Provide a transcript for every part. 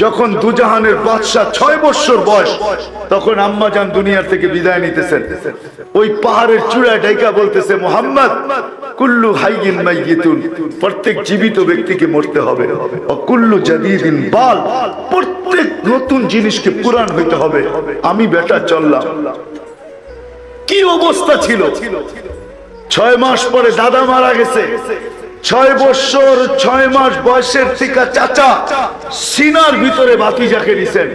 যখন দুজাহানের বাদশাহ 6 বছর বয়স, তখন আম্মাজান দুনিয়া থেকে বিদায় নিতেছেন। ওই পাহাড়ের চূড়ায় ডাইকা বলতেছে, মুহাম্মদ, কুল্লু হাইয়িন মাইয়িতুন, প্রত্যেক জীবিত ব্যক্তিকে মরতে হবে। ও কুল্লু জাদীদিন বাল, প্রত্যেক নতুন জিনিসকে পুরান হইতে হবে। আমি বেটা চললাম। কি অবস্থা ছিল! 6 মাস পরে দাদা মারা গেছে। 6 বছর 6 মাস বয়সের থেকে চাচা সিনার ভিতরে ভাতিজাকে নিছেন।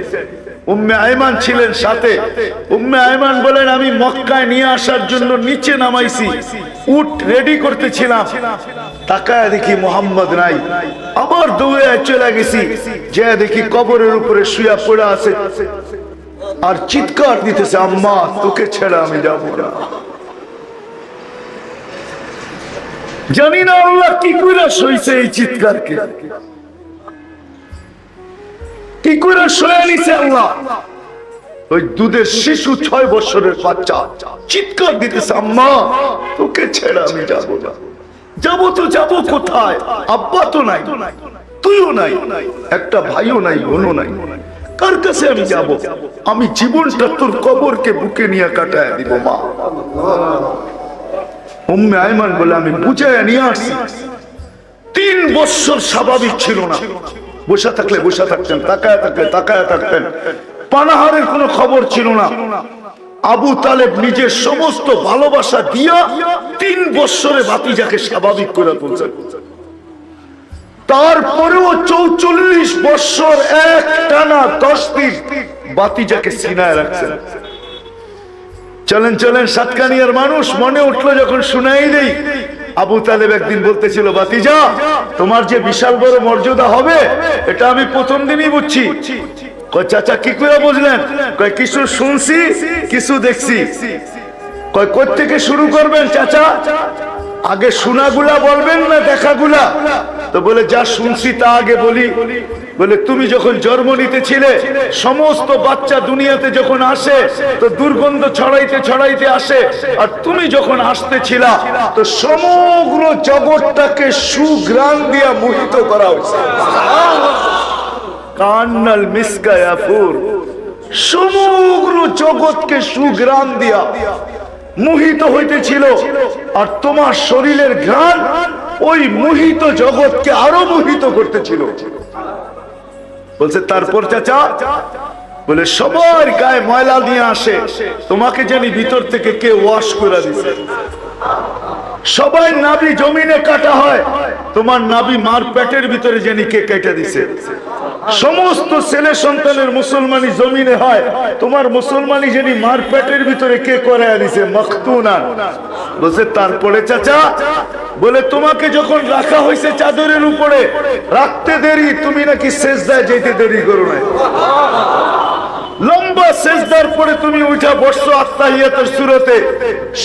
উম্মে আয়মান ছিলেন সাথে। উম্মে আয়মান বলেন, আমি মক্কায় নিয়ে আসার জন্য নিচে নামাইছি, উট রেডি করতেছিলাম, তাকায় দেখি মোহাম্মদ নাই। আবার দৌড়ে চলে গেছি, যে দেখি কবরের উপরে শুয়া পড়ে আছে আর চিৎকার দিতেছে, আম্মা তোকে ছেড়ে আমি যাব না। জানি না আল্লাহ কি করে সইছে এই চিৎকারকে, কি করে সয়ে নিছে আল্লাহ। ওই দুধের শিশু 6 বছরের বাচ্চা চিৎকার দিতেছে, আম্মা তোকে ছেড়ে আমি যাব না। যাবো তো যাবো কোথায়? আব্বা তো নাই, তুইও নাই, একটা ভাইও নাই, বোনও নাই, কার কাছে আমি যাব? আমি জীবনটা তোর কবরকে বুকে নিয়ে কাটায় দিব মা। উম্মে আয়মান বলে, আমি বুঝায় নিয়ে আসি। 3 বছর স্বাভাবিক ছিল না, বসে থাকলে বসে থাকতেন, তাকায় থাকলে তাকায় থাকতেন, পানাহারের কোনো খবর ছিল না। আবু তালেব নিজের সমস্ত ভালোবাসা দিয়া 3 বছরে ভাতিজাকে স্বাভাবিক করে তুলছেন। তারপরেও 44 বছর এক টানা 10 দিন ভাতিজাকে সিনায় রাখছেন। চলেন চলেন সাতকানিয়ার মানুষ, মনে উঠলো যখন শুনাই দেই। আবু তালেব একদিন বলতেছিল, ভাতিজা তোমার যে বিশাল বড় মর্যাদা হবে এটা আমি প্রথম দিনই বুঝছি। কয় চাচা কি করে বুঝলেন? কয় কিছু শুনছি কিছু দেখছি। কয় কোথা থেকে শুরু করবেন চাচা? আগে শোনাগুলা বলবেন না দেখাগুলা? তো বলে, যা শুনছি তা আগে বলি। বলে, তুমি যখন জন্ম নিতেছিলে সমস্ত বাচ্চা দুনিয়াতে যখন আসে তো দুর্গন্ধ ছড়াইতে ছড়াইতে আসে, আর তুমি যখন আসতেছিলা তো সমগ্র জগৎটাকে সুঘ্রাণ দিয়া মোহিত করা হয়েছে। কান্নাল মিসকা ইয়াফুর, সমগ্র জগৎকে সুঘ্রাণ দিয়া মোহিত হইতেছিল, আর তোমার শরীরের ঘ্রাণ ওই মোহিত জগৎকে আরো মোহিত করতেছিল। বলছে, তারপর চাচা? বলে, সবার গায়ে ময়লা নিয়ে আসে, তোমাকে জানি ভিতর থেকে কে ওয়াশ করে দিছে। সবাই নাভি জমিনে কাটা হয়, তোমার নাভি মার পেটের ভিতরে জানি কে কেটে দিছে। সমস্ত ছেলে সন্তানের মুসলমানি জমিনে হয়, তোমার মুসলমানি জানি মার পেটের ভিতরে কে করে দিছে, মখতুনান। বলছে, তারপরে চাচা? বলে, তোমাকে যখন রাখা হয়েছে চাদরের উপরে, রাখতে দেরি, তুমি নাকি সেজদায় যেতে দেরি করো না। লম্বা সেজদার পরে তুমি উঠা বসছো আত্তাহিয়াতের সূরাতে,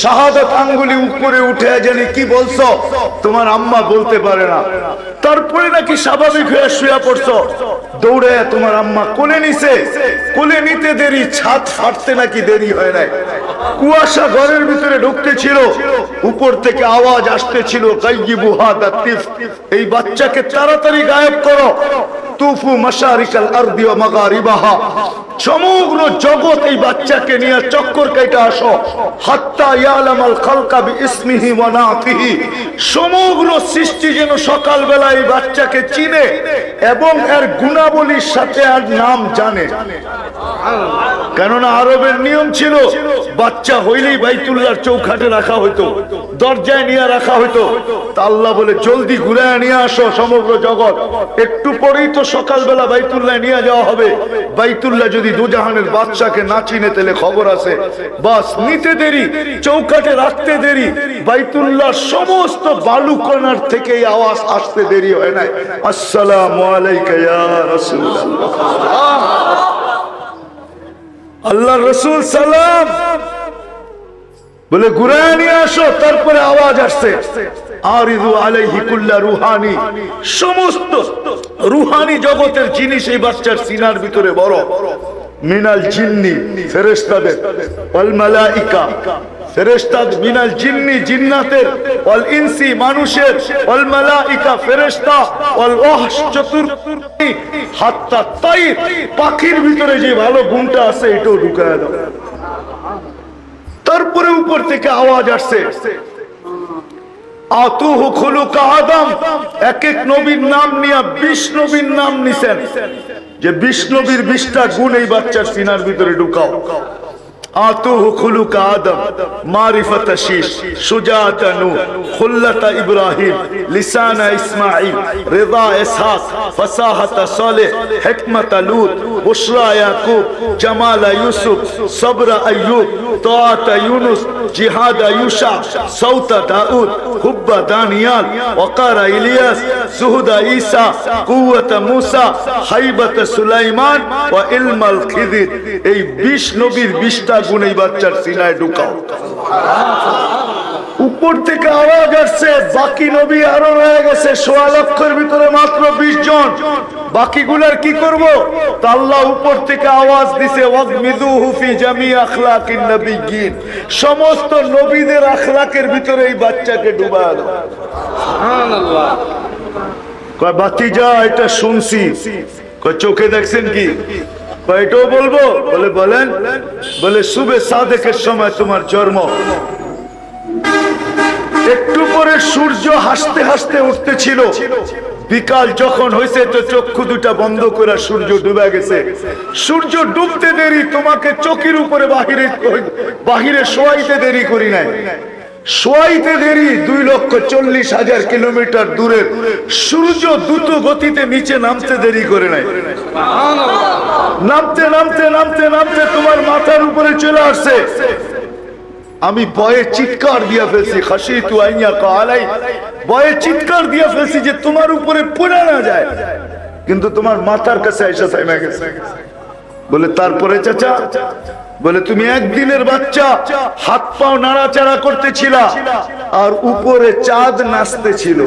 শাহাদাত আঙ্গুলি উপরে উঠে জানি কি বলছো, তোমার আম্মা বলতে পারে না। তারপরে নাকি স্বাভাবিক হয়ে শুয়ে পড়ছো, দৌড়ে তোমার আম্মা কোলে নিছে। কোলে নিতে দেরি, ছাদ ফাটতে নাকি দেরি হয় নাই। কুয়াশা ঘরের ভিতরে ঢুকতেছিল, উপর থেকে আওয়াজ আসতেছিল, গায়্যিবুহা দাতিফ, এই বাচ্চাকে তাড়াতাড়ি গায়েব করো। তুফু মাশারিকাল আরদি ওয়া মাগারিবাহা, সমগ্র জগৎ এই বাচ্চাকে নিয়ে চক্কর কাইটা আসো। হাত্তা ইয়ালামাল খালকা বিইসমিহি ওয়া নাতিহি, সমগ্র সৃষ্টি যেন সকালবেলা এই বাচ্চাকে চিনে এবং এর গুণাবলীর সাথে আর নাম জানে। কেননা আরবের নিয়ম ছিল, বাচ্চা হইলেই বাইতুল্লাহর চৌখাটে রাখা হইতো, দরজায় নিয়ে রাখা হইতো। তা আল্লাহ বলে, জলদি ঘুরায় নিয়ে আসো সমগ্র জগৎ। একটু পরেই তো সকালবেলা বাইতুল্লাহ নিয়ে যাওয়া হবে। বাইতুল্লাহ যদি দুজাহানের বাদশাকে না চিনে তাহলে খবর আছে, বাস নিতে দেরি, চৌকাঠে রাখতে দেরি, বাইতুল্লাহর সমস্ত বালুকণার থেকে এই আওয়াজ আসতে দেরি হয় না, আসসালামু আলাইকা ইয়া রাসূলুল্লাহ। আল্লাহর রাসূল সালাম বলে, ঘুরায় নিয়ে আসো। তারপরে আওয়াজ আসছে, আরিদু আলাইহি কুল্লা রুহানি, সমস্ত রুহানি জগতের জিনিস এই বাচ্চার সিনার ভিতরে বড়। মিনাল জিন্নি, ফেরেশতাদের, ওয়াল মালাইকা, ফেরেশতা মিনাল জিন্নি জিন্নাতের ওয়াল ইনসি মানুষের ওয়াল মালাইকা ফেরেশতা ওয়াল ওয়াহশ চতুর্থী হাত্তা তাইর পাখির ভিতরে যে ভালো গুণটা আছে এটাও ঢুকায় দাও। তারপরে উপর থেকে আওয়াজ আসছে আতুহু খুলুকা আদম, এক এক নবীর নাম নিয়ে 20 নবীর নাম নিছেন যে 20 নবীর 20টা গুণ এই বাচ্চার সিনার ভিতরে ঢুকাও। আতুহু খুলুকা আদম, মারিফাত শীশ, শুজাআত নূহ, খুল্লাত ইব্রাহিম, লিসান ইসমাঈল, রিদা ইসহাক, ফাসাহাত সালেহ, হিকমত লূত, বুশরা ইয়াকুব, জামাল ইউসুফ, সবর আইয়ুব, তাআত ইউনুস, জিহাদ ইউশা, সৌত দাউদ, হুব্ব দানিয়াল, ওয়াকার ইলিয়াস, সুহুদ ঈসা, কুওয়াত মূসা, হাইবত সুলাইমান ওয়া ইলমাল খিদির। এই 20 নবীর 20টা গুণ এই বাচ্চার সিনায় ঢুকাও। উপর থেকে আওয়াজ আসছে বাকি নবী আরো রয়ে গেছে 1.25 লক্ষের ভিতরে মাত্র 20 জন, বাকিগুলার কি করব? তা আল্লাহ উপর থেকে আওয়াজ দিছে ওয়াগমিদুহু ফি জামি আখলাকিন নবিয়্যিন, সমস্ত নবীদের আখলাকের ভিতরে এই বাচ্চাকে ডুবায় দাও। সুবহানাল্লাহ। কয় ভাতিজা এটা শুনছি, কয় চোখে দেখছেন কি? এটাও বলবো? বলে বলেন। বলে শুবে সাদেকের সময় তোমার জন্ম, একটু পরে সূর্য হাসতে হাসতে উঠতেছিল, বিকাল যখন হয়েছে তো চক্ষু দুটা বন্ধ করে সূর্য ডুবে গেছে। সূর্য ডুবতে দেরি, তোমাকে চোখের উপরে বাহিরে শোয়াইতে দেরি করি নাই, শোয়াইতে দেরি 2,40,000 কিলোমিটার দূরে সূর্য দ্রুত গতিতে নিচে নামতে দেরি করে নাই। নামতে নামতে নামতে নামতে তোমার মাথার উপরে চলে আসছে। আমি ভয়ে চিৎকার দিয়া ফেলছি, খাশিতু আইয়াকা আলাই, ভয়ে চিৎকার দিয়া ফেলছি যে তোমার উপরে পড়ে না যায়, কিন্তু তোমার মাথার কাছে এসে থেমে গেছে। বলে তারপরে চাচা? বলে তুমি একদিনের বাচ্চা, হাত পাও নাড়াচাড়া করতেছিল আর উপরে চাঁদ নাচতেছিল।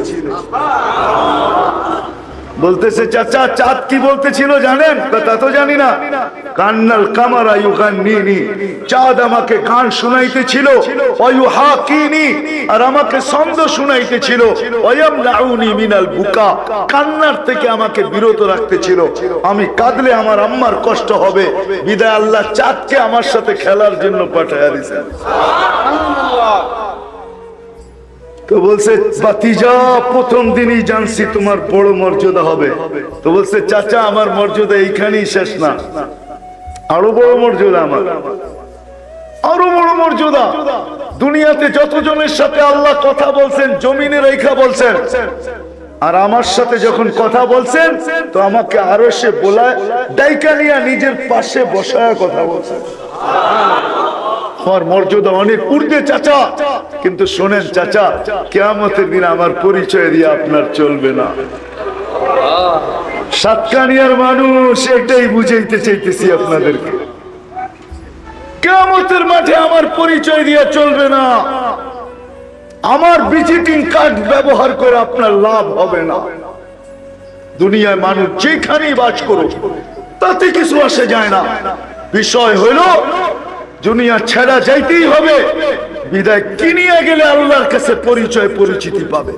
বলতেছে চাচা চাঁদ কি বলতেছিল জানেন? তা তো জানি না। কান্নাল কামারা ইউগান্নিনি, চাঁদ আমাকে গান শুনাইতেছিল, ওয়ুহাকিনি, আর আমাকে ছন্দ শুনাইতেছিল, ওয়ায়ামনাউনি মিনাল বুকা, কান্নার থেকে আমাকে বিরত রাখতেছিল। আমি কাঁদলে আমার আম্মার কষ্ট হবে, বিদায় আল্লাহ চাঁদকে আমার সাথে খেলার জন্য পাঠায়া দিয়েছেন। সুবহানাল্লাহ। তো বলছে ভাতিজা প্রথম দিনই জানছি তোমার বড় মর্যাদা হবে। তো বলছে চাচা আমার মর্যাদা এইখানেই শেষ না, আরো বড় মর্যাদা আমার, আরো বড় মর্যাদা। দুনিয়াতে যতজনের সাথে আল্লাহ কথা বলছেন জমিনে রেখা বলছেন, আর আমার সাথে যখন কথা বলছেন তো আমাকে আরো সে বলায় ডাইকা নিয়ে নিজের পাশে বসায় কথা বলছেন। আমার মর্যাদা অনেক ঊর্ধ্বে চাচা, কিন্তু শোনেন চাচা, কিয়ামতের দিন আমার পরিচয় দিয়ে আপনার চলবে না। সাতকানিয়ার মানুষ এটাই বুঝাইতে চাইতেছি আপনাদেরকে, কিয়ামতের মাঠে আমার পরিচয় দিয়ে চলবে না, আমার ভিজিটিং কার্ড ব্যবহার করে আপনার লাভ হবে না। দুনিয়ায় মানুষ যেখানেই বাস করুক তাতে কিছু আসে যায় না, বিষয় হইল দুনিয়া ছেড়া যাইতেই হবে, বিদায় কিনিয়ে গেলে আল্লাহর কাছে পরিচয় পরিচিতি পাবে।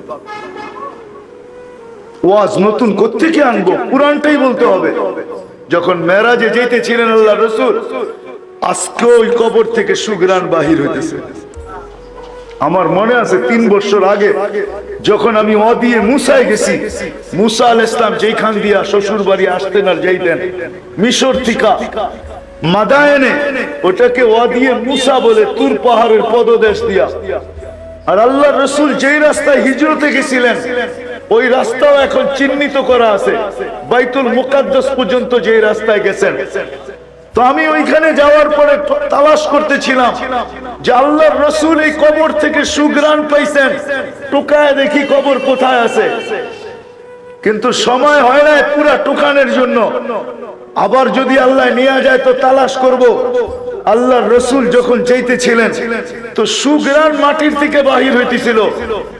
ওয়াজ নতুন কোত্থেকে আনবো? কুরআনটাই বলতে হবে। যখন মেরাজে যেতেছিলেন আল্লাহ রাসূল, আজকে ওই কবর থেকে সুঘ্রাণ বাহির হইতেছে। আমার মনে আছে 3 বছর আগে যখন আমি ওয়াদিয়ে মুসায় গেছি, মুসা আলাইহিস সালাম যেখান দিয়া শ্বশুর বাড়ি আসতেন আর যাইতেন মিশর থেকে মাদায়েনে, ওটাকে ওয়াদিয়ে মুসা বলে, তুর পাহাড়ের পদদেশ দিয়া। আর আল্লাহর রাসূল যেই রাস্তায় হিজরতে গেছিলেন ওই রাস্তাও এখন চিহ্নিত করা আছে, বাইতুল মুকাদ্দাস পর্যন্ত যেই রাস্তায় গেছেন। তো আমি ওইখানে যাওয়ার পরে তালাশ করতেছিলাম যে আল্লাহর রাসূল এই কবর থেকে সুঘ্রাণ পাইছেন, টুকায় দেখি কবর কোথায় আছে, কিন্তু সময় হয় না পুরা টুকানের জন্য। আবার যদি আল্লাহ নিয়ে যায় তো তালাশ করব। আল্লাহর রাসূল যখন যাইতেছিলেন তো সুঘ্রাণ মাটির থেকে বাহির হইতেছিল।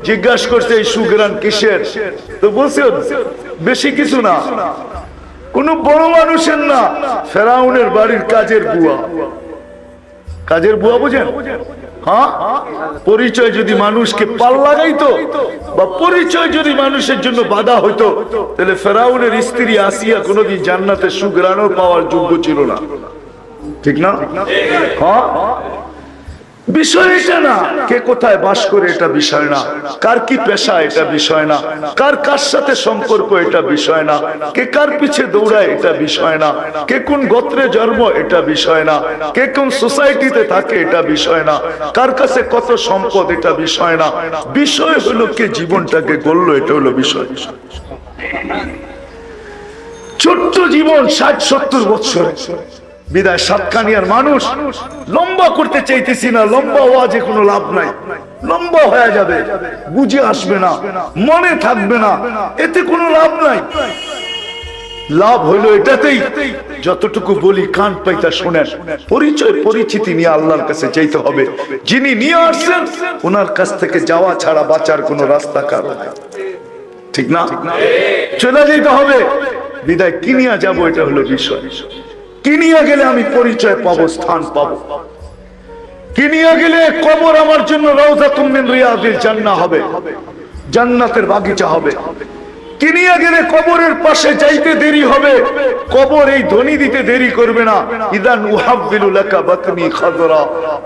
জিজ্ঞাসা করছে এই সুঘ্রাণ কিসের? তো বলছে বেশি কিছু না, কোন বড় মানুষের না, ফেরাউনের বাড়ির কাজের বুয়া। কাজের বুয়া বুঝেন? হ্যাঁ, পরিচয় যদি মানুষকে পাল লাগাইতো বা পরিচয় যদি মানুষের জন্য বাধা হইতো, তাহলে ফেরাউনের স্ত্রী আসিয়া কোনোদিন জান্নাতে সুঘ্রাণও পাওয়ার যোগ্য ছিল না, ঠিক না? হ্যাঁ, বিষয় এটা না কে কোথায় বাস করে, এটা বিষয় না কার কি পেশা, এটা বিষয় না কার কার সাথে সম্পর্ক, এটা বিষয় না কে কার পিছে দৌড়ায়, এটা বিষয় না কে কোন গোত্রে জন্ম, এটা বিষয় না কে কোন সোসাইটিতে থাকে, এটা বিষয় না কার কাছে কত সম্পদ, এটা বিষয় না। বিষয় হলো কে জীবনটাকে গড়লো, এটা হলো বিষয়। ছোট্ট জীবন 60-70 বছর বিদায় সাতকানিয়ার মানুষ লম্বা করতে চাইতেছি না, লম্বা ওয়াজে কোনো লাভ নাই, লম্বা হয়ে যাবে, বুঝে আসবে না, মনে থাকবে না, এতে কোনো লাভ নাই। লাভ হইলো এটাতেই যতটুকু বলি কান পাইতা শোনেন, পরিচয় পরিচিতি নিয়ে আল্লাহর কাছে চাইতে হবে। যিনি নিয়ে আসছেন ওনার কাছ থেকে যাওয়া ছাড়া বাঁচার কোনো রাস্তা কারো নাই, ঠিক না? চলে যেতে হবে, বিদায় কি নিয়ে যাবো এটা হলো বিষয়। কি নিয়ে গেলে আমি পরিচয় পাবো, স্থান পাবো, কি নিয়ে গেলে কবর আমার জন্য রাউযাতুম মিন রিয়াদিল জান্নাহ হবে, জান্নাতের বাগিচা হবে। কি নিয়ে গেলে কবরের পাশে যাইতে দেরি হবে, কবর এই ধ্বনি দিতে দেরি করবে না, ইদান উহাব্বিলু লাকা বাতনি খাদরা,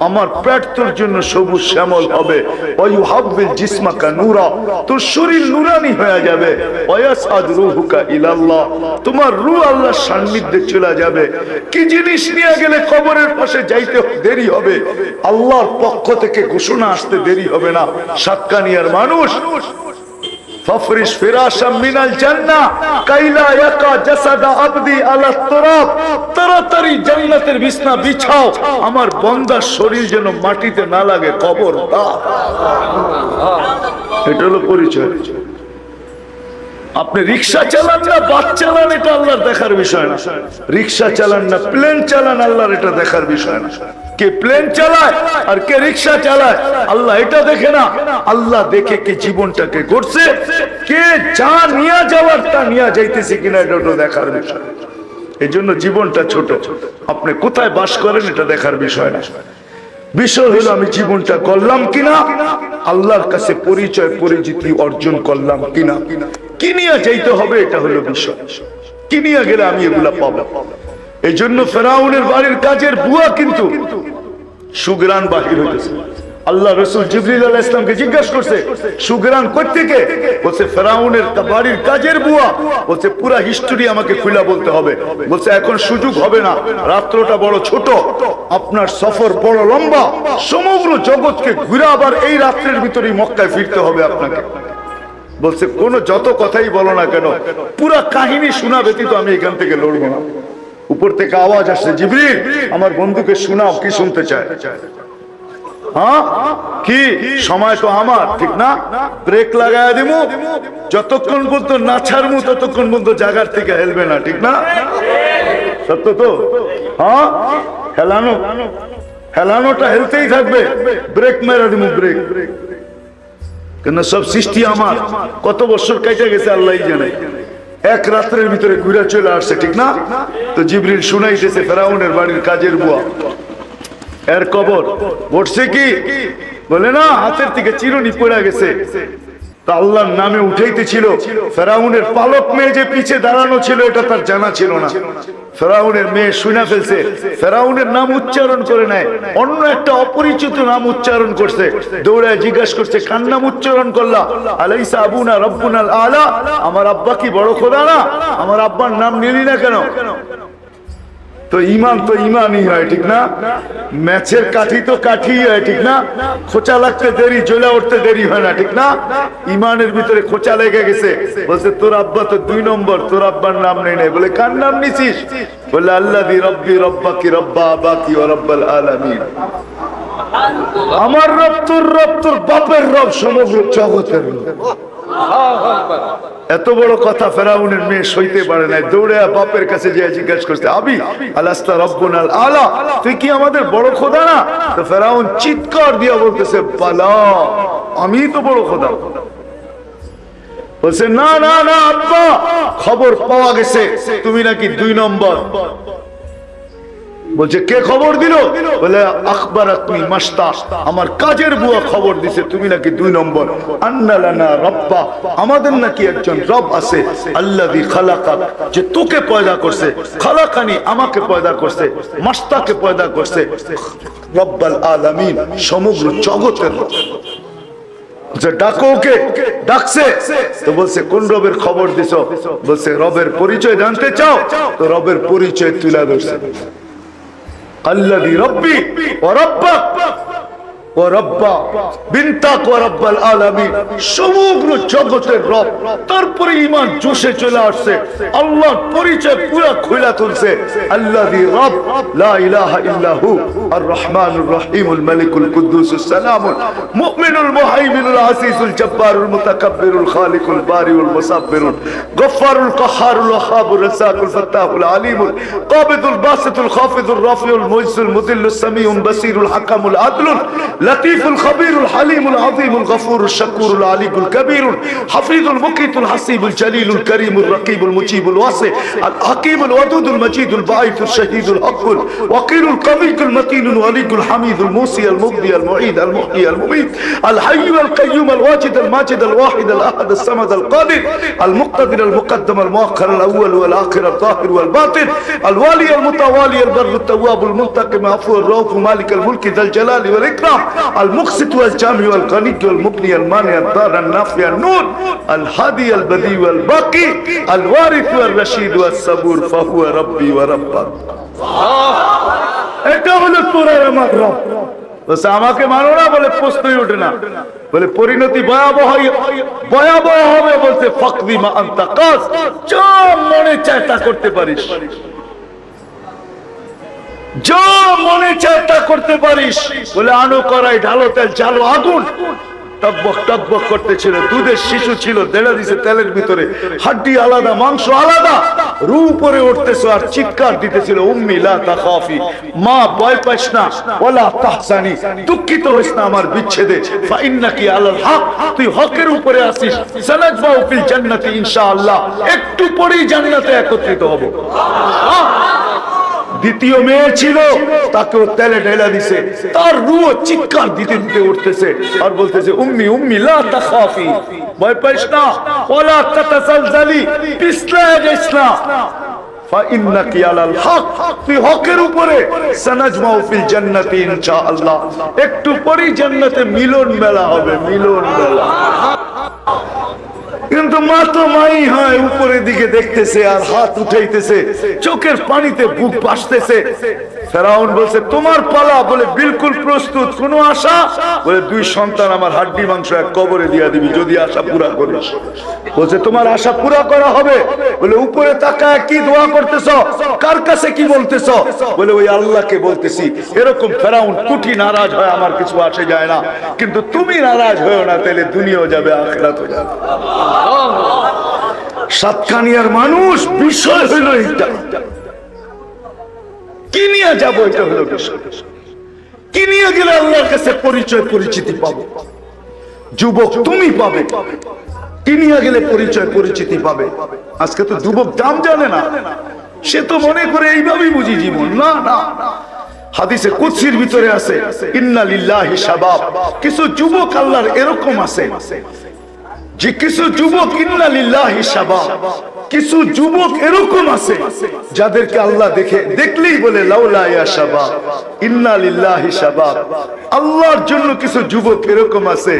আমার পেট তোর জন্য সবুজ শ্যামল হবে, ওয়া ইউহাব্বিল জিসমাকা নূরা, তোর শরীর নূরানি হয়ে যাবে, ওয়া ইয়াসআদ রূহুকা ইলাল্লাহ, তোমার রূহ আল্লাহর সান্নিধ্যে চলে যাবে। কি জিনিস নিয়ে গেলে কবরের পাশে যাইতে দেরি হবে, আল্লাহর পক্ষ থেকে ঘোষণা আসতে দেরি হবে না। সাতকানিয়ার মানুষ ফাফরিশ ফিরাশাম মিনাল জান্নাহ কাইলা ইয়াকা জাসাদা আবদি আলা তুরাব, তাড়াতাড়ি জান্নাতের বিছনা বিছাও, আমার বান্দার শরীর যেন মাটিতে না লাগে, কবর দাও। এটা হলো পরিচয়। আপনি রিকশা চালান না বাস চালান, এটা আল্লাহর দেখার বিষয় না। রিকশা চালান না প্লেন চালান, আল্লাহর এটা দেখার বিষয় না। কে প্লেন চালায় আর কে রিকশা চালায়, আল্লাহ এটা দেখে না। আল্লাহ দেখে কে জীবনটাকে গড়ছে, কে যা নিয়ে যাওয়ার তা নিয়ে যাইতেছে কিনা, এটা দেখার বিষয়। এই জন্য জীবনটা ছোট, আপনি কোথায় বাস করেন এটা দেখার বিষয় না। বিষয় হলো আমি জীবনটা করলাম কিনা, আল্লাহর কাছে পরিচয় পরিচিতি অর্জন করলাম কিনা, কি নিয়ে যাইতে হবে এটা হলো বিষয়। কি নিয়ে গেলে আমি এগুলা পাবো। এই জন্য ফেরাউনের বাড়ির কাজের বুয়া কিন্তু সুঘ্রাণ বাহির হইতেছে। আল্লাহ রাসূল জিবরিল আলাইহিস সালামকে জিজ্ঞাসা করছে সুঘ্রাণ কই থেকে, বলছে ফেরাউনের বাড়ির কাজের বুয়া। বলছে পুরো হিস্টরি আমাকে খুলে বলতে হবে। বলছে এখন সুযোগ হবে না, রাত্রটা বড় ছোট, আপনার সফর বড় লম্বা, সমগ্র জগৎকে ঘুরে আবার এই রাত্রের ভিতরেই মক্কায় ফিরতে হবে আপনাকে। বলছে কোন যত কথাই বলো না কেন, পুরা কাহিনী শোনা ব্যতীত আমি এখান থেকে লড়বো না। উপর থেকে আওয়াজ আসছে, জিবরিল আমার বন্ধুকে শোনাও, কি শুনতে চায়? হ্যাঁ কি সময় তো আমার, ঠিক না? ব্রেক লাগায় দিব, যতক্ষণ পর্যন্ত না ছাড়বো ততক্ষণ পর্যন্ত জায়গার থেকে হেলবে না, ঠিক না? সত্য তো? হ্যাঁ, হেলানোটা হেলতেই থাকবে, ব্রেক মেরে দিব, ব্রেক। কেন সব সৃষ্টি আমার, কত বছর কেটে গেছে আল্লাহই জানে, এক রাত্রের ভিতরে ঘুরে চলে আসছে, ঠিক না? তো জিবরিল শুনাইতেছে ফেরাউনের বাড়ির কাজের বুয়া, এর কবর ঘটছে কি, বলে না হাতের থেকে চিরুনি পড়ে গেছে। তা আল্লাহর নামে উঠাইতেছিল, ফেরাউনের পালক মেয়ে যে পিছে দাঁড়ানো ছিল এটা তার জানা ছিল না। ফেরাউনের মেয়ে শুনে ফেলছে, ফেরাউনের নাম উচ্চারণ করে নাই, অন্য একটা অপরিচিত নাম উচ্চারণ করছে। দৌড়ায় জিজ্ঞাসা করছে কার নাম উচ্চারণ করলা? আলাইসা আবুনা রব্বুনাল আলা, আমার আব্বা কি বড় খোদা না? আমার আব্বার নাম নিলি না কেন? তো ইমান তো ইমানই হয়, ঠিক না? ম্যাচের কাঠি তো কাঠি হয়, ঠিক না? খোঁচা লাগতে দেরি, জ্বলে উঠতে দেরি হয় না, ঠিক না? ইমানের ভিতরে খোঁচা লেগে গেছে। বলছে তোর আব্বা তো 2 নম্বর, তোর আব্বার নাম নেই নাই। বলে কার নাম নিছিস? বলে আল্লাযী রব্বি রব্বাকি রব্বা আবাকি ওয়া রব্বাল আলামিন, আমার রব তোর বাপের রব, সমগ্র জগতের রব। এত বড় কথা ফেরাউনের মেয়ে সইতে পারে নাই, দৌড়ে বাপের কাছে যে জিজ্ঞাসা করছে আবি আলাস্তা রব্বুনাল আলা, তুই কি আমাদের বড় খোদা না? তো ফেরাউন চিৎকার দিয়া বলতেছে বালা, আমি তো বড় খোদা। বলছে না না না আব্বা, খবর পাওয়া গেছে তুমি নাকি 2 নম্বর। বলছে কে খবর দিল? বলে আখবারাতনি মাস্তা, আমার কাজের বুয়া খবর দিছে তুমি নাকি 2 নম্বর। আন্না লানা রব্বা, আমাদের নাকি একজন রব আছে, আল্লাযী খালাকাক, যে তোকে পয়দা করছে, খালাকানি আমাকে পয়দা করছে, মাস্তাকে পয়দা করছে, রব্বাল আলামিন সমগ্র জগতের রব। ডাকো ওকে, ডাকছে তো বলছে কোন রবের খবর দিছো? বলছে রবের পরিচয় জানতে চাও? তো রবের পরিচয় তুলে ধরছে, আল্লাযী রব্বি ওয়া রাব্বাক ওয়া রাব্বা বিনতাক ওয়া রাব্বাল আলামিন, সমগ্র জগতের রব। তারপরে ঈমান জোশে চলে আসছে, আল্লাহর পরিচয় পুরো খুলে তুলছে, আল্লাযী রব লা ইলাহা ইল্লা হু আর রহমানুর রহিমুল মালিকুল কুদ্দুসুস সালামুল মুমিনুল মুহাইমিনুল আসিসুল জব্বারুল মুতাকাব্বিরুল খালিকুল বারিউল মুসাব্বিরুল গফফারুল কাহ্হারুল ওয়াহাবুর রাসাকুল ফাত্তাহুল আলিমুল কাবিদুল বাসিতুল খাফিদুর রাফিউল মুইসুল মুদিল্লুস সামিউল বাসিরুল হাকামুল আদলুল লতীফুল খবীরুল হালিমুল আযীমুল গফুরুল শাকুরুল আলিকুল কবীরুল হাফিজুল মুকিতুল হাসিবুল জলিলুল করিমুল রকিবুল মুজিবুল ওয়াসি আল হাকিমুল ওয়াদুদুল মজিদুল বাঈতুল শহীদুল হকুল ওয়াকিলুল কবিকুল মতিনুল ওয়ালিকুল হামিদুল মুসি আল মুগদি আল মুঈদ আল মুহয়ি আল মুমীত আল হাইয়্যু আল কাইয়্যুম আল ওয়াজিদ আল মাজিদ আল ওয়াহিদ আল আহাদ আল সামাদ আল কাদির আল মুক্তাদির আল মুকদ্দম আল মুআখ্খার আল আউয়াল ওয়াল আখির আল যাহির ওয়াল বাতিন আল ওয়ালি আল মুতাওয়ালি আল বাররুত তাওয়াবুল মুনতাকিম আফুর রাউফ মালিক আল মুলক যাল জালালি ওয়াল ইকরাম المقسط والجامع والغني والمغني المانع الضار النافع النور الهادي البديع والباقي الوارث والرشيد والصبور فهو ربي وربك। এটা হলো তোরা আমার রব। বস আমাকে মানো না বলে প্রশ্নই ওঠে না, বলে পরিণতি ভয়াবহ ভয়াবহ হবে। বলছে ফাকদি মা আনতা কাস, যা মনে চায় তা করতে পারিস, যা মনে চায় তা করতে পারিস। বলে আনো করাই, ঢালো তেল, জ্বালো আগুন। টকবক টকবক করতেছিল, দুধের শিশু ছিল, দেড়া দিছে তেলের ভিতরে, হাড্ডি আলাদা, মাংস আলাদা, রু উপরে উঠতেছে আর চিৎকার দিতেছিল, উম্মি লা তাখাফি, মা ভয় পাইস না, ওয়ালা তাহসানি, দুঃখিত হইস না আমার বিচ্ছেদে, ফা ইন্নাকি আলাল হক, তুই হকের উপরে আছিস, সানাজবাউ ফিল জান্নাতি ইনশাআল্লাহ, একটু পরেই জান্নাতে একত্রিত হব। দ্বিতীয় মেয়ে ছিল, তাকেও তেলে ঢেলা দিছে, তার রুহ চিৎকার দিতে দিতে উঠতেছে আর বলতেছে উম্মি উম্মি লা তাখাফি, ভয় পাইস না, ওয়ালা তাতাজালজালি, পিছলা যাইস না, ফা ইন্নাকি আলাল হক, তুই হকের উপরে, সানাজমাউ ফিল জান্নাতি ইনশাআল্লাহ, একটু পরেই জান্নাতে মিলন মেলা হবে, মিলন মেলা। কিন্তু মা তো মাই হয়, উপরের দিকে দেখতেছে আর হাত উঠাইতেছে, চোখের পানিতে বুক ভাসতেছে। ফেরাউন বলছে তোমার পালা, বলে বিলকুল প্রস্তুত, কোনো আশা? বলে 2 সন্তান আমার হাড্ডি মাংস এক কবরে দিয়া দিবি যদি আশা পুরা করিস। বলছে তোমার আশা পুরা করা হবে। বলে উপরে তাকায় কি দোয়া করতেছ, কার কাছে কি বলতেছ? বলে ওই আল্লাহকে বলতেছি। এরকম ফেরাউন কুটি নারাজ হয়, আমার কিছু আসে যায় না, কিন্তু তুমি নারাজ হয়েও না, তাহলে দুনিয়াও যাবে আখিরাতও যাবে। সাতকানিয়ার মানুষ, বিষয় হইল এটা, কি নিয়ে যাবো, এটা হলো বিষয়। কি নিয়ে গেলে আল্লাহর কাছে পরিচয় পরিচিতি পাবো? যুবক তুমি পাবে, কি নিয়ে গেলে পরিচয় পরিচিতি পাবে? আজকে তো যুবক দাম জানে না, সে তো মনে করে এইভাবেই বুঝি জীবন। না না, হাদিসে কুদসির ভিতরে আছে ইন্না লিল্লাহি শাবাব, কিছু যুবক আল্লাহর এরকম আছে যে কিছু যুবক, ইন্না লিল্লাহি শাবাব, কিছু যুবক এরকম আছে যাদেরকে আল্লাহ দেখলেই বলে লাউলা ইয়া শাবাব, ইন্না লিল্লাহি শাবাব। আল্লাহর জন্য কিছু যুবক এরকম আছে,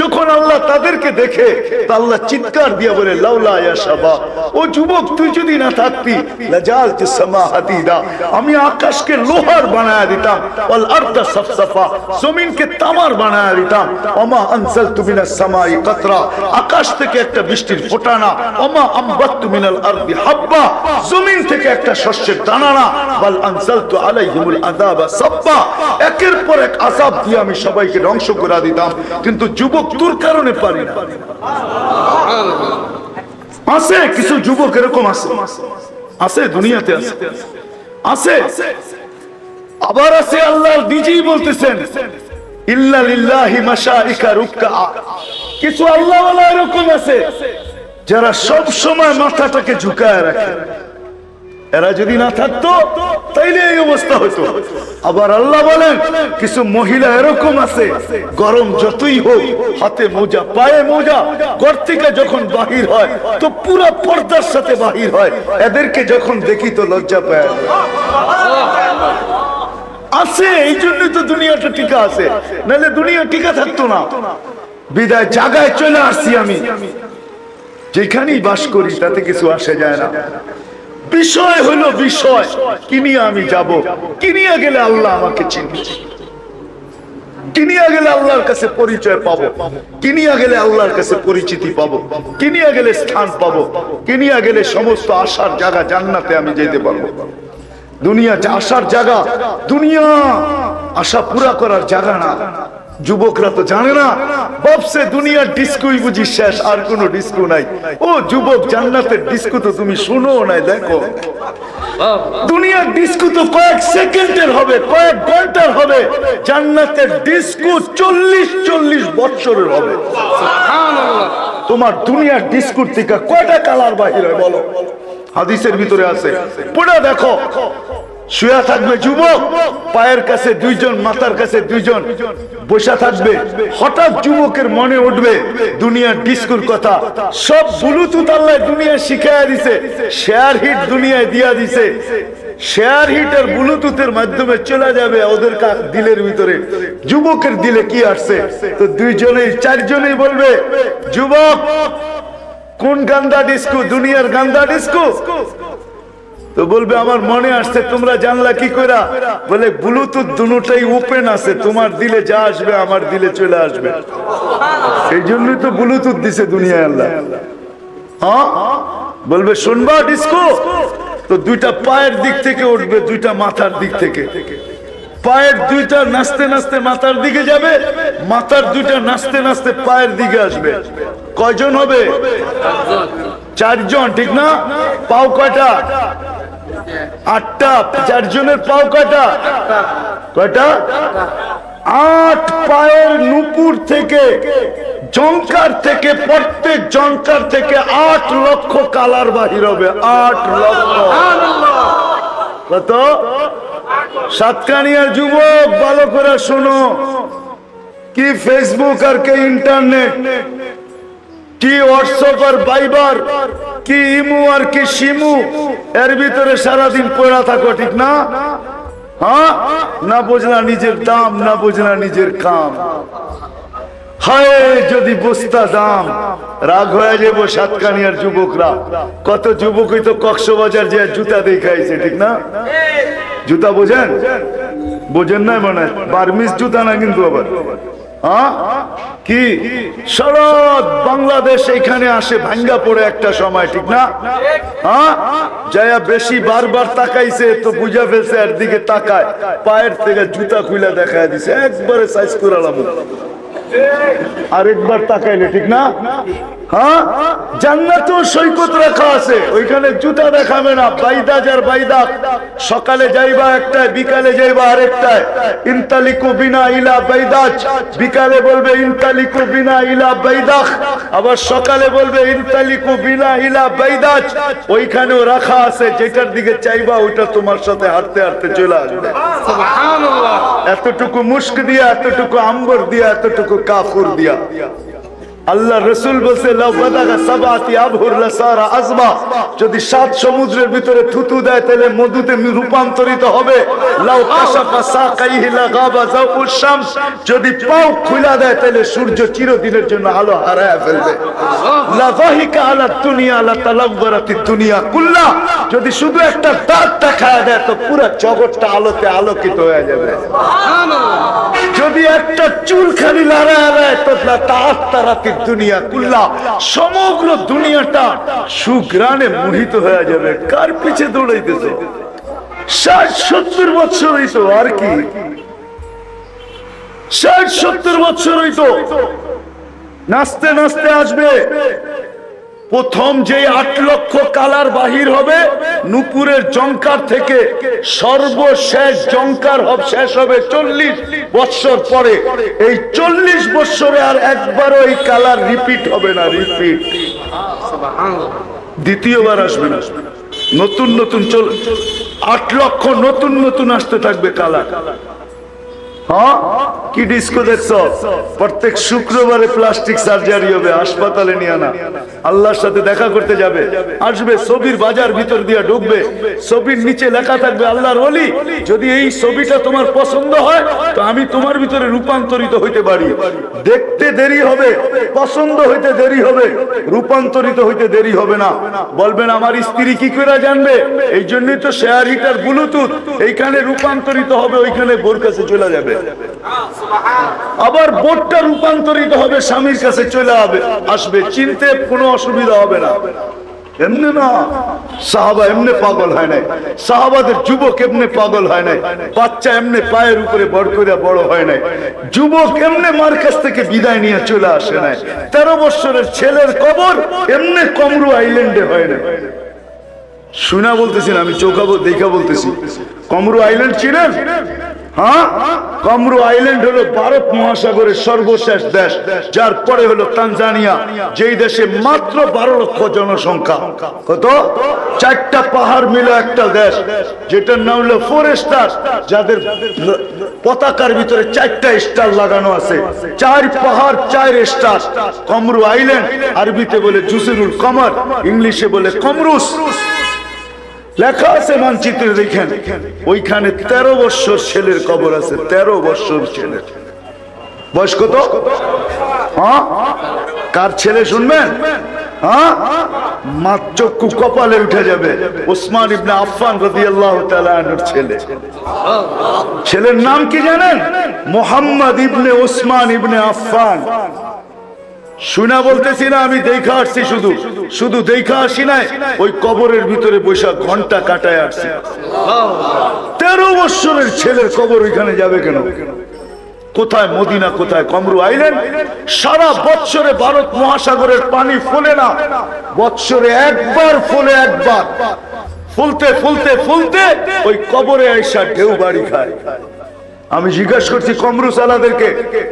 যখন আল্লাহ তাদেরকে দেখে তা আল্লাহ চিৎকার দিয়ে বলে লাউলা ইয়া শাবাব, ও যুবক তুই যদি না থাকতি লাজালতিস সামা হাদিদা, আমি আকাশকে লোহার বানায়া দিতাম, ওয়াল আরদা সাফসাফা, জমিনকে তামার বানায়া দিতাম, ওমা আনজালতু মিনাস সামাই কাতরা, আকাশ থেকে একটা বৃষ্টির ফোঁটা না, ওমা আমবাততু মিনাল আরদি হাব্বা, জমিন থেকে একটা শস্যের দানা না, বাল আনজালতু আলাইহিমুল আযাবা সাব্বা, একের পর এক আযাব দিয়ে আমি সবাইকে ধ্বংস করে দিতাম। কিন্তু যুবক তোর কারণে পারি না। আছে কিছু যুবক এরকম আছে, আছে দুনিয়াতে আছে, আছে। আবার আছে আল্লাহ নিজেই বলতেছেন ইল্লা লিল্লাহি মাশাইকা রুকআ, কিছু আল্লাহওয়ালা এরকম আছে যারা সব সময় মাথাটাকে ঝুঁকায় রাখে, এরা যদি না থাকতো তাইলে এই অবস্থা হতো। আবার আল্লাহ বলেন কিছু মহিলা এরকম আছে, গরম যতই হোক হাতে মোজা পায়ে মোজা, ঘর থেকে যখন বাহির হয় তো পুরো পর্দার সাথে বাহির হয়, এদেরকে যখন দেখি তো লজ্জা পায়। আছে এই জন্যই তো দুনিয়াটা টিকা আছে, নাহলে দুনিয়া টিকা থাকতো না। বিদায় জায়গায় চলে আসছি আমি, যেখানেই বাস করি তাতে কিছু আসে যায় না। বিষয় হলো বিষয়, কিনিয়া আমি যাব, কিনিয়া গেলে আল্লাহ আমাকে চিনবে, কিনিয়া গেলে আল্লাহর কাছে পরিচয় পাবো, কিনিয়া গেলে আল্লাহর কাছে পরিচিতি পাবো, কিনিয়া গেলে স্থান পাবো, কিনিয়া গেলে সমস্ত আশার জায়গা জান্নাতে আমি যেতে পারবো। দুনিয়া আশার জায়গা, দুনিয়া আশা পুরা করার জায়গা না। যুবকরা তো জানে না, ভাবছে দুনিয়ার ডিস্কোই বুঝি শেষ, আর কোনো ডিস্কো নাই। ও যুবক, জান্নাতের ডিস্কো তো তুমি শুনো নাই, দেখো। দুনিয়ার ডিস্কো তো কয়েক সেকেন্ডের হবে, কয়েক ঘন্টার হবে, জান্নাতের ডিস্কো 40 বছরের হবে। তোমার দুনিয়ার ডিস্কোর থেকে কয়টা কালার বাহির হয় বলো? হাদিসের ভিতরে আছে, পড়ে দেখো। শুয়া থাকবে যুবক, পায়ের কাছে দুইজন, মাথার কাছে দুইজন বসা থাকবে। হঠাৎ যুবকের মনে উঠবে দুনিয়ার ডিস্কোর কথা। সব ব্লুটুথ আল্লাহ দুনিয়া শিখাইয়া দিছে, শেয়ার হিট দুনিয়ায় দিয়া দিছে। শেয়ার হিট আর ব্লুটুথের মাধ্যমে চলে যাবে ওদের দিলের ভিতরে। যুবকের দিলে কি আসছে তো দুইজনেই চারজনেই বলবে, যুবক কোন গান্দা ডিস্কো? দুনিয়ার গান্দা ডিস্কো? তো বলবে আমার মনে আসছে। তোমরা জানলা কি করে? বলে ব্লুটুথ দুটোটাই ওপেন আছে, তোমার দিলে যা আসবে আমার দিলে চলে আসবে। এই জন্যই তো ব্লুটুথ দিছে দুনিয়ায় আল্লাহ। হ্যাঁ, বলবে শুনবা ডিস্কো? তো দুইটা পায়ের দিক থেকে উঠবে, দুইটা মাথার দিক থেকে। পায়ের দুইটা নাচতে নাচতে মাথার দিকে যাবে, মাথার দুইটা নাচতে নাচতে পায়ের দিকে আসবে। কয়জন হবে? চারজন, ঠিক না? পাও কয়টা? 8টা। চারজনের পাও কয়টা? কয়টা? 8 পায়ের নুপুর থেকে, জঙ্কার থেকে, প্রত্যেক জঙ্কার থেকে 8 লক্ষ কালার বাহির হবে। 8 লক্ষ। কত? সাতকানিয়ার যুবক ভালো করে শোনো, কি ফেসবুক আর কি ইন্টারনেট, কি হোয়াটসঅ্যাপ আর ভাইবার, কি ইমু আর কি শিমু, এর ভিতরে সারাদিন পড়া থাকো, ঠিক না? হ্যাঁ, না বুঝলা নিজের দাম, না বুঝলা নিজের কাম। হায় যদি বুঝতা দাম, রাগ হয়ে যাবো সাতকানিয়ার যুবকরা। কত যুবকই তো কক্সবাজার যে জুতা দেখাইছে, ঠিক না? জুতা বোঝেন? বোঝেন না মনে হয়, বার্মিস জুতা না কিন্তু আবার। হ্যাঁ, কি শরৎ বাংলাদেশ এখানে আসে ভাঙ্গা পড়ে একটা সময়, ঠিক না? হ্যাঁ, যায়া বেশি বারবার তাকাইছে তো বুঝা ফেলছে, এর দিকে তাকায়, পায়ের থেকে জুতা খুলে দেখায় দিছে, একবারে সাইজ করালাম। আরেকবার তাকাইলে, ঠিক না? হ্যাঁ, জান্নাতেও সৈকত রাখা আছে, ওইখানে জুতা দেখাবে না। বাইদাজ আর বাইদাক, সকালে যাইবা একটায়, বিকালে যাইবা আরেকটায়। ইনতালিকু বিনা ইলা বাইদাজ, বিকালে বলবে ইনতালিকু বিনা ইলা বাইদাক, আবার সকালে বলবে ইনতালিকু বিনা ইলা বাইদাজ। ওইখানেও রাখা আছে, যেটার দিকে চাইবা ওইটা তোমার সাথে হাঁটতে হাঁটতে চলে আসবে। সুবহানাল্লাহ। এতটুকু মুস্ক দিয়া, এতটুকু আম্বর দিয়া, এতটুকু কাফুর দিয়া। আল্লাহ রসুল বলছে, যদি 7 সমুদ্রের ভিতরে থুতু দেয় তাহলে মধুতে রূপান্তরিত হবে। যদি পাও খুলা দেয় তাহলে সূর্য চিরদিনের জন্য আলো হারায় ফেলবে। যদি শুধু একটা দাঁত দেখা দেয় তো পুরো জগৎটা আলোতে আলোকিত হয়ে যাবে। যদি একটা চুলখানি লড়ায় দেয় তো তারাতির দুনিয়া কুল্লা, সমগ্র দুনিয়াটা সুগ্রানে মোহিত হয়ে যাবে। কার পিছে দৌড়াইতেছে? 60-70 বছর হইতো, আর কি 60-70 বছর হইতো। নাচতে নাচতে আসবে। প্রথম যে 8 লক্ষ কালার বাহির হবে নুপুরের জঙ্কার থেকে, সর্বশেষ জঙ্কার শেষ হবে 40 বছর পরে। এই 40 বছরে আর একবারও এই কালার রিপিট হবে না, রিপিট। দ্বিতীয়বার আসবে না। নতুন নতুন 8 লক্ষ নতুন নতুন আসতে থাকবে কালার। হ্যাঁ, কি ডিস্কো দেখছো? প্রত্যেক শুক্রবারে প্লাস্টিক সার্জারি হবে, হাসপাতালে নিয়ে আনা। আল্লাহর সাথে দেখা করতে যাবে, আসবে ছবির বাজার ভিতর দিয়ে ঢুকবে, ছবির নিচে লেখা থাকবে আল্লাহর ওলি, যদি এই ছবিটা তোমার পছন্দ হয় তো আমি তোমার ভিতরে রূপান্তরিত হইতে পারি। দেখতে দেরি হবে, পছন্দ হইতে দেরি হবে, রূপান্তরিত হইতে দেরি হবে না। বলবেন আমার স্ত্রী কি করে জানবে? এই জন্যই তো শেয়ার হিটার ব্লুটুথ, এইখানে রূপান্তরিত হবে, ওইখানে বোর কাছে চলে যাবে। আবার বোর্ডটা রূপান্তরিত হবে, স্বামীর কাছে চলে আসবে, চিনতে কোনো অসুবিধা হবে না। এমনি না, সাহাবা এমনি পাগল হয় নাই, সাহাবাদের যুবক এমনি পাগল হয় নাই, বাচ্চা এমনি পায়ের উপরে বড় করে বড় হয় নাই, যুবক এমনি মার কাছ থেকে বিদায় নিয়ে চলে আসে নাই। 13 বছরের ছেলের কবর এমনি কমরু আইল্যান্ডে হয় না। শুনা বলতেছি না, আমি চোখা দেখা বলতেছি। কমরু আইল্যান্ড চিনেন? হ্যাঁ, কমরু আইল্যান্ড হলো ভারত মহাসাগরের সর্বশেষ দেশ, যার পরে হলো তানজানিয়া, যেই দেশে মাত্র 12 লক্ষ জনসংখ্যা। কত? 4টা পাহাড় মিলে একটা দেশ, যেটার নাম হলো 4 স্টার, যাদের পতাকার ভিতরে 4টা স্টার লাগানো আছে। 4 পাহাড় 4 স্টার। কমরু আইল্যান্ড আরবিতে বলে জুসিরুল কমর, ইংলিশে বলে কমরুস। লেখা আছে মানচিত্রে, দেখেন ওইখানে 13 বছর ছেলের কবর আছে। 13 বছর ছেলের বয়স কত? হ্যাঁ, কার ছেলে শুনবেন? হ্যাঁ, চক্ষু কপালে উঠে যাবে। ওসমান ইবনে আফফান রাদিয়াল্লাহু তাআলা আনহুর ছেলে। ছেলের নাম কি জানেন? মুহাম্মদ ইবনে ওসমান ইবনে আফফান। শুনা বলতেছি না, আমি দেখা আসছি, শুধু দেখা আসি নাই, ওই কবরের ভিতরে বৈশাখ ঘন্টা কাটায় আসছি। 13 বছরের ছেলের কবর ওইখানে যাবে কেন? কোথায় মদিনা, কোথায় কমরু আইল্যান্ড? সারা বছরে ভারত মহাসাগরের পানি ফোলে না, বছরে একবার ফোলে, একবার। ফুলতে ফুলতে ফুলতে ওই কবরে আইসা ঢেউ বাড়ি খায়। আমি জিজ্ঞাসা করছি কমরু সালাদেরকে,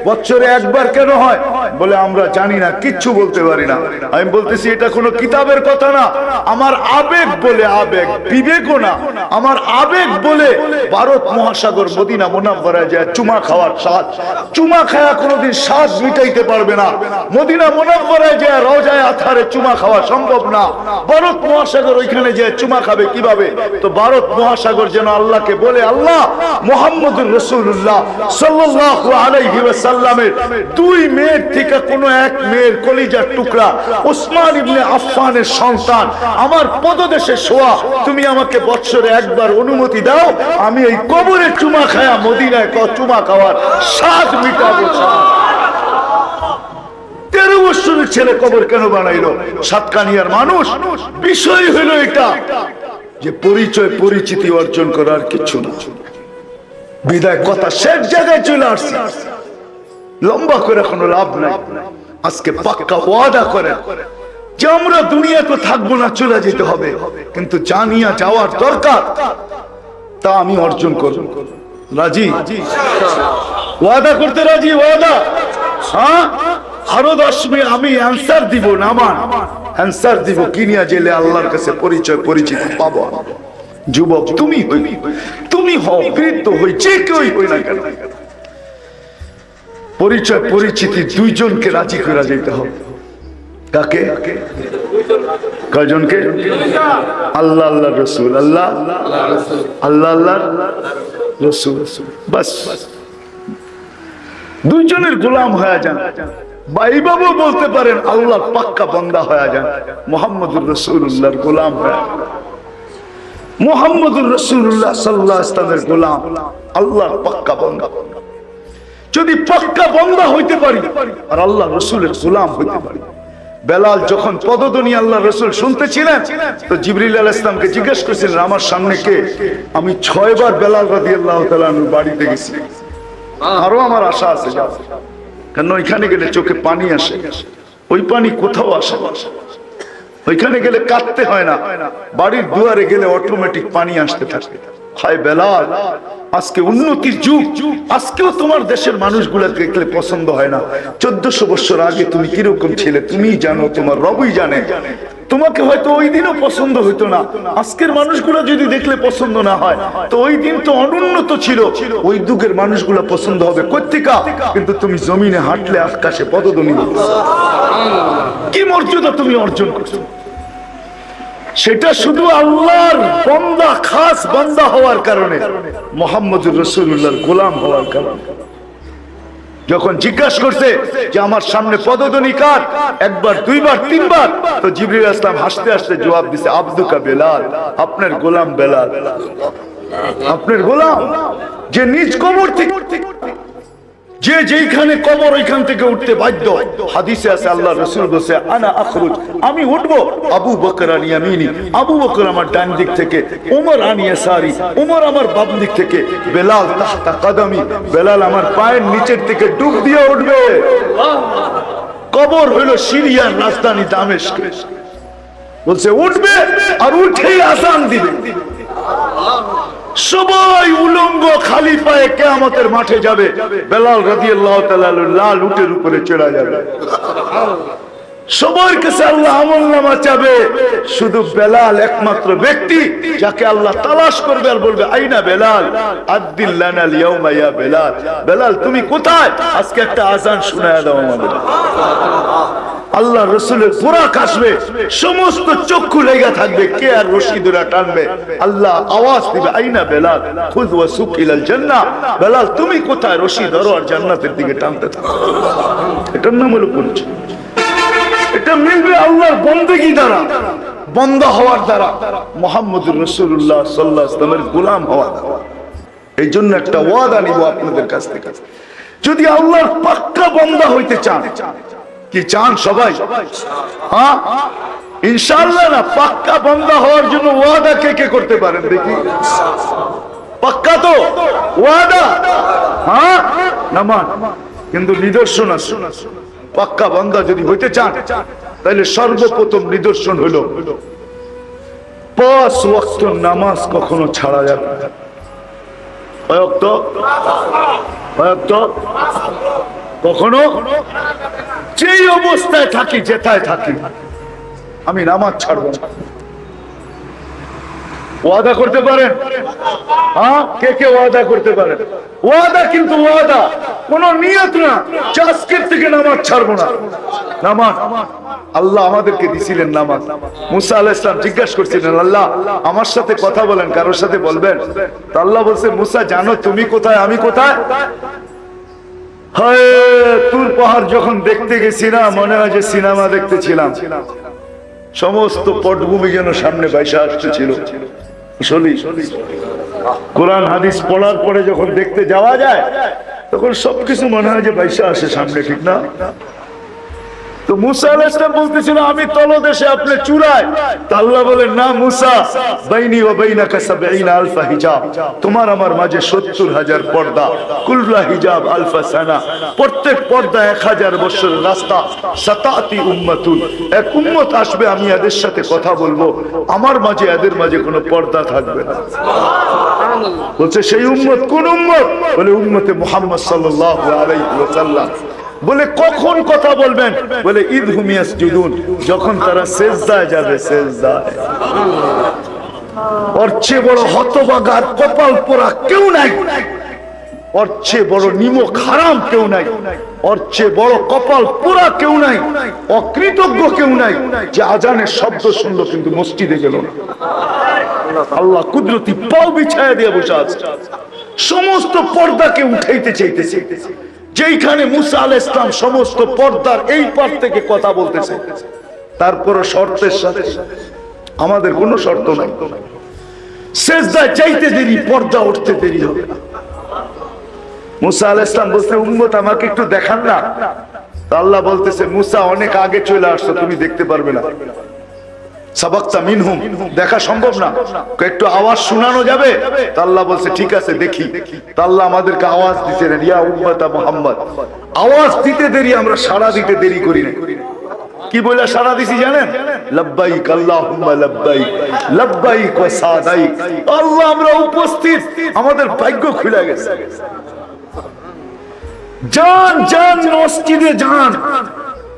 বছরে একবার কেন হয়? বলে আমরা জানি না, কিচ্ছু বলতে পারি না। আমি বলতেছি এটা কোনো কিতাবের কথা না, আমার আবেগ বলে, আবেগ, বিবেকও না, আমার আবেগ বলে। ভারত মহাসাগর মদিনা মুনাওয়ারায় যায় চুমা খাওয়ার স্বাদ, চুমা খায়া কোনোদিন স্বাদ মিটাইতে পারবে না। মদিনা মুনাওয়ারায় যায় রওজায়ে আতহারে চুমা খাওয়া সম্ভব না। ভারত মহাসাগর ওইখানে যায় চুমা খাবে কিভাবে? তো ভারত মহাসাগর যেন আল্লাহকে বলে, আল্লাহ, মুহাম্মদুর রাসূলুল্লাহ সাল্লাল্লাহু আলাইহি ওয়াসাল্লামের 2 মেয়ের থেকে কোন এক মেয়ের কলিজার টুকরা ওসমান ইবনে আফফানের সন্তান আমার পদদেশে শোয়া, তুমি আমাকে বছরে একবার অনুমতি দাও, আমি এই কবরে চুমা খায়া মদিনায় চুমা খাওয়ার স্বাদ মিটাবো। 13 বছরের ছেলে কবর কেন বানাইলো? সাতকানিয়ার মানুষ। বিষয় হলো এটা যে পরিচয় পরিচিতি অর্জন করার কিছু না। বিদায় কথা শেষ জায়গায় চলে আসছে, লম্বা করে কোনো লাভ নাই। আজকে পাক্কা ওয়াদা করে যে আমরা দুনিয়াতে থাকবো না, চলে যেতে হবে, কিন্তু জানিয়া যাওয়ার দরকার, তা আমি অর্জন করব। রাজি? ওয়াদা করতে রাজি? ওয়াদা? হ্যাঁ, আরো 10 মিনিট আমি অ্যান্সার দিব, নামান অ্যান্সার দিব, কিনিয়া জেলে আল্লাহর কাছে পরিচয় পরিচিতি পাবো। যুবক তুমি হই, তুমি হও, বৃদ্ধ হই, যে কেউই হই না কেন, পরিচয় পরিচিতি 2 জনকে রাজি করে যেতে হবে। কাকে? কয়জনকে? আল্লাহ আল্লাহ রসুল, আল্লাহ আল্লাহ আল্লাহ রসুল, বাস 2 জনের গোলাম হয়ে যান। বা এইভাবে বলতে পারেন আল্লাহর পাক্কা বান্দা হয়ে যান, মুহাম্মদুর রাসূলুল্লাহর গোলাম হয়ে। মুহাম্মদুর রাসূলুল্লাহ সাল্লাল্লাহু আলাইহি ওয়াসাল্লামের গোলাম, আল্লাহর পাক্কা বান্দা। যদি পাক্কা বান্দা হইতে পারি আর আল্লাহ রাসূলের গোলাম হইতে পারি। বেলাল যখন পদধ্বনি আল্লাহ রাসূল শুনতেছিলেন, তো জিবরিল আলাইহিস সালামকে জিজ্ঞেস করেছিলেন আমার সামনে কে? আমি 6 বার বেলাল রাদিয়াল্লাহু তাআলা আনহুর বাড়িতে গেছি, আরো আমার আশা আছে যাও, কারণ ওইখানে গেলে চোখে পানি আসে, ওই পানি কোথাও আসে না। ওইখানে গেলে কাঁদতে হয় না, বাড়ির দুয়ারে গেলে অটোমেটিক পানি আসতে থাকে। হায় বেলাল, আজকে উন্নতির যুগ, আজকেও তোমার দেশের মানুষগুলা দেখলে পছন্দ হয় না। 1400 বছর আগে তুমি কিরকম ছিলে তুমিই জানো, তোমার রবই জানে। তোমাকে হয়তো ওই দিনও পছন্দ হইতো না, আজকের মানুষগুলো যদি দেখলে পছন্দ না হয়, তো ওই দিন তো অনুন্নত ছিল, ওই যুগের মানুষগুলো পছন্দ হবে কর্তিকা। কিন্তু তুমি জমিনে হাঁটলে আকাশে পদধ্বনি, কি মর্যাদা তুমি অর্জন করছো, সেটা শুধু আল্লাহর বান্দা, খাস বান্দা হওয়ার কারণে, মুহাম্মদুর রাসূলুল্লাহর গোলাম হওয়ার কারণে। যখন জিজ্ঞাসা করছে যে আমার সামনে পদধ্বনি কার, একবার, দুইবার, তিনবার, তো জিবরিল আসলাম হাসতে হাসতে জবাব দিছে, আব্দুকা বেলাল, আপনার গোলাম বেলাল, আপনার গোলাম, যে নিজ কবর থেকে, যে যেখানে কবর ওইখান থেকে উঠতে বাধ্য। হাদিসে আছে আল্লাহ রাসূল বলেছে, আনা আখরুজ, আমি উঠবো, আবু বকর আন ইয়ামিনি, আবু বকর আমার ডান দিক থেকে, ওমর আন ইয়াসারি, ওমর আমার বাম দিক থেকে, বেলাল তাহতা কদমি, বেলাল আমার পায়ের নিচের থেকে ডুব দিয়ে উঠবে। কবর হলো সিরিয়ার রাজধানী দামেস্ক, বলছে উঠবে আর উঠেই আযান দিবে। সবাই উলঙ্গ খালি পায়ে কিয়ামতের মাঠে যাবে, বেলাল রাদিয়াল্লাহু তাআলা লাল উটের উপরে চড়া যাবে। সবার কাছে আল্লাহ আমলনামা চাবে, শুধু বেলাল একমাত্র ব্যক্তি যাকে আল্লাহ তালাশ করবে আর বলবে, আইনা বেলাল, আদ্দিন লানাল ইয়াউমা ইয়া বেলাল, বেলাল তুমি কোথায়, আজকে একটা আযান শোনায়া দাও আমাদের। আল্লাহ রাসূলের বুরাক আসবে, সমস্ত চক্ষু লেগে থাকবে, কে আর রশি ধরে টানবে, আল্লাহ আওয়াজ দিবে, আইনা বেলাল, খুদ ওয়া সুক ইলাল জান্নাহ, বেলাল তুমি কোথায়, রশি ধরো আর জান্নাতের দিকে টানতে থাকো। এটার নাম হলো পরিচয়। এটা মিলবে আল্লাহর বন্দেগী দ্বারা, বান্দা হওয়ার দ্বারা, মুহাম্মদুর রাসূলুল্লাহ সাল্লাল্লাহু আলাইহি ওয়াসাল্লামের গোলাম হওয়ার দ্বারা। এই জন্য একটা ওয়াদা নিব আপনাদের কাছ থেকে, যদি আল্লাহর পাক্কা বান্দা হইতে চান, কি চান সবাই? হ্যাঁ ইনশাআল্লাহ। না, পাক্কা বান্দা হওয়ার জন্য ওয়াদা কে কে করতে পারেন দেখি? পাক্কা তো ওয়াদা, হ্যাঁ নামান, কিন্তু নিদর্শন আছে। পাক্কা বান্দা যদি হইতে চান, তাহলে সর্বপ্রথম নিদর্শন হলো 5 ওয়াক্ত নামাজ কখনো ছাড়া যাবে না। কয় ওয়াক্ত? কখনো যেই অবস্থায় থাকি, যেথায় থাকি, আমি নামাজ ছাড়বো না। ওয়াদা করতে পারেন? হ্যাঁ, কে কে ওয়াদা করতে পারেন? ওয়াদা, কিন্তু ওয়াদা কোন নিয়ত না, আজকের থেকে নামাজ ছাড়বো না। নামাজ আল্লাহ আমাদেরকে দিছিলেন নামাজ। মুসা আলাইহিস সালাম জিজ্ঞাসা করছিলেন, আল্লাহ আমার সাথে কথা বলেন, কারোর সাথে বলবেন? তো আল্লাহ বলছে, মুসা জানো তুমি কোথায়, আমি কোথায়? হায়, তুর পাহাড় যখন দেখতে গেছি না, মনে হয় যে সিনেমা দেখতেছিলাম। সমস্ত পটভূমি যেন সামনে বাইসা আসতেছিল। কোরআন হাদিস পড়ার পরে যখন দেখতে যাওয়া যায়, তখন সবকিছু মনে হয় যে বাইসা আসে সামনে, ঠিক না? তো মুসা আলাইহিস সালাম বলতেছিল, আমি তলদেশে, আপনি চূড়ায়। তো আল্লাহ বলেন, না মুসা, বাইনি ওয়া বাইনাকা ৭০,০০০ হিজাব, তোমার আমার মাঝে ৭০,০০০ পর্দা, কুল্লা হিজাব আলফা সানা, প্রত্যেক পর্দা ১০০০ বছরের রাস্তা। সাতাতি উম্মাতুন, এক উম্মত আসবে, আমি এদের সাথে কথা বলবো, আমার মাঝে এদের মাঝে কোনো পর্দা থাকবে না। বলছে সেই উম্মত কোন উম্মত? বলে উম্মতে মুহাম্মদ সাল্লাল্লাহু আলাইহি ওয়াসাল্লাম। বলে কখন কথা বলবেন? বলে ইদহুম ইয়াসজুদুন, যখন তারা সিজদায় যাবে। সিজদায়। ওর চেয়ে বড় হতভাগার কপাল পোড়া কেউ নাই, ওর চেয়ে বড় নিমক হারাম কেউ নাই, ওর চেয়ে বড় কপাল পোড়া কেউ নাই, অকৃতজ্ঞ কেউ নাই, যে আজানের শব্দ শুনলো কিন্তু মসজিদে গেল না। আল্লাহ কুদরতি পাও বিছায়া দিয়ে বসে আছে, সমস্ত পর্দাকে উঠাইতে চাইতেছে। যেইখানে মুসা আলাইহিস সালাম সমস্ত পর্দার এই পার থেকে কথা বলতেছে, তারপরও শর্তের সাথে, আমাদের কোনো শর্ত নাই, সিজদায় যাইতে দেরি, পর্দা উঠতে দেরি হবে না। মুসা আলাইহিস সালাম বলতে, উম্মত আমাকে একটু দেখান না। আল্লাহ বলতেছে, মুসা অনেক আগে চলে আসছো, তুমি দেখতে পারবে না। সাবাক্তা মিনহুম, দেখা সম্ভব না, একটু আওয়াজ শোনানো যাবে? আল্লাহ বলছে ঠিক আছে দেখি। আল্লাহ আমাদেরকে আওয়াজ দিচ্ছেন, ইয়া উম্মতা মুহাম্মদ, আওয়াজ দিতে দেরি, আমরা সাড়া দিতে দেরি করি না। কি বলে সাড়া দিছি জানেন? লাব্বাইক আল্লাহুম্মা লাব্বাইক, লাব্বাইক ওয়া সাদাইক। আল্লাহ আমরা উপস্থিত, আমাদের ভাগ্য খুলে গেছে। যান যান মসজিদে যান,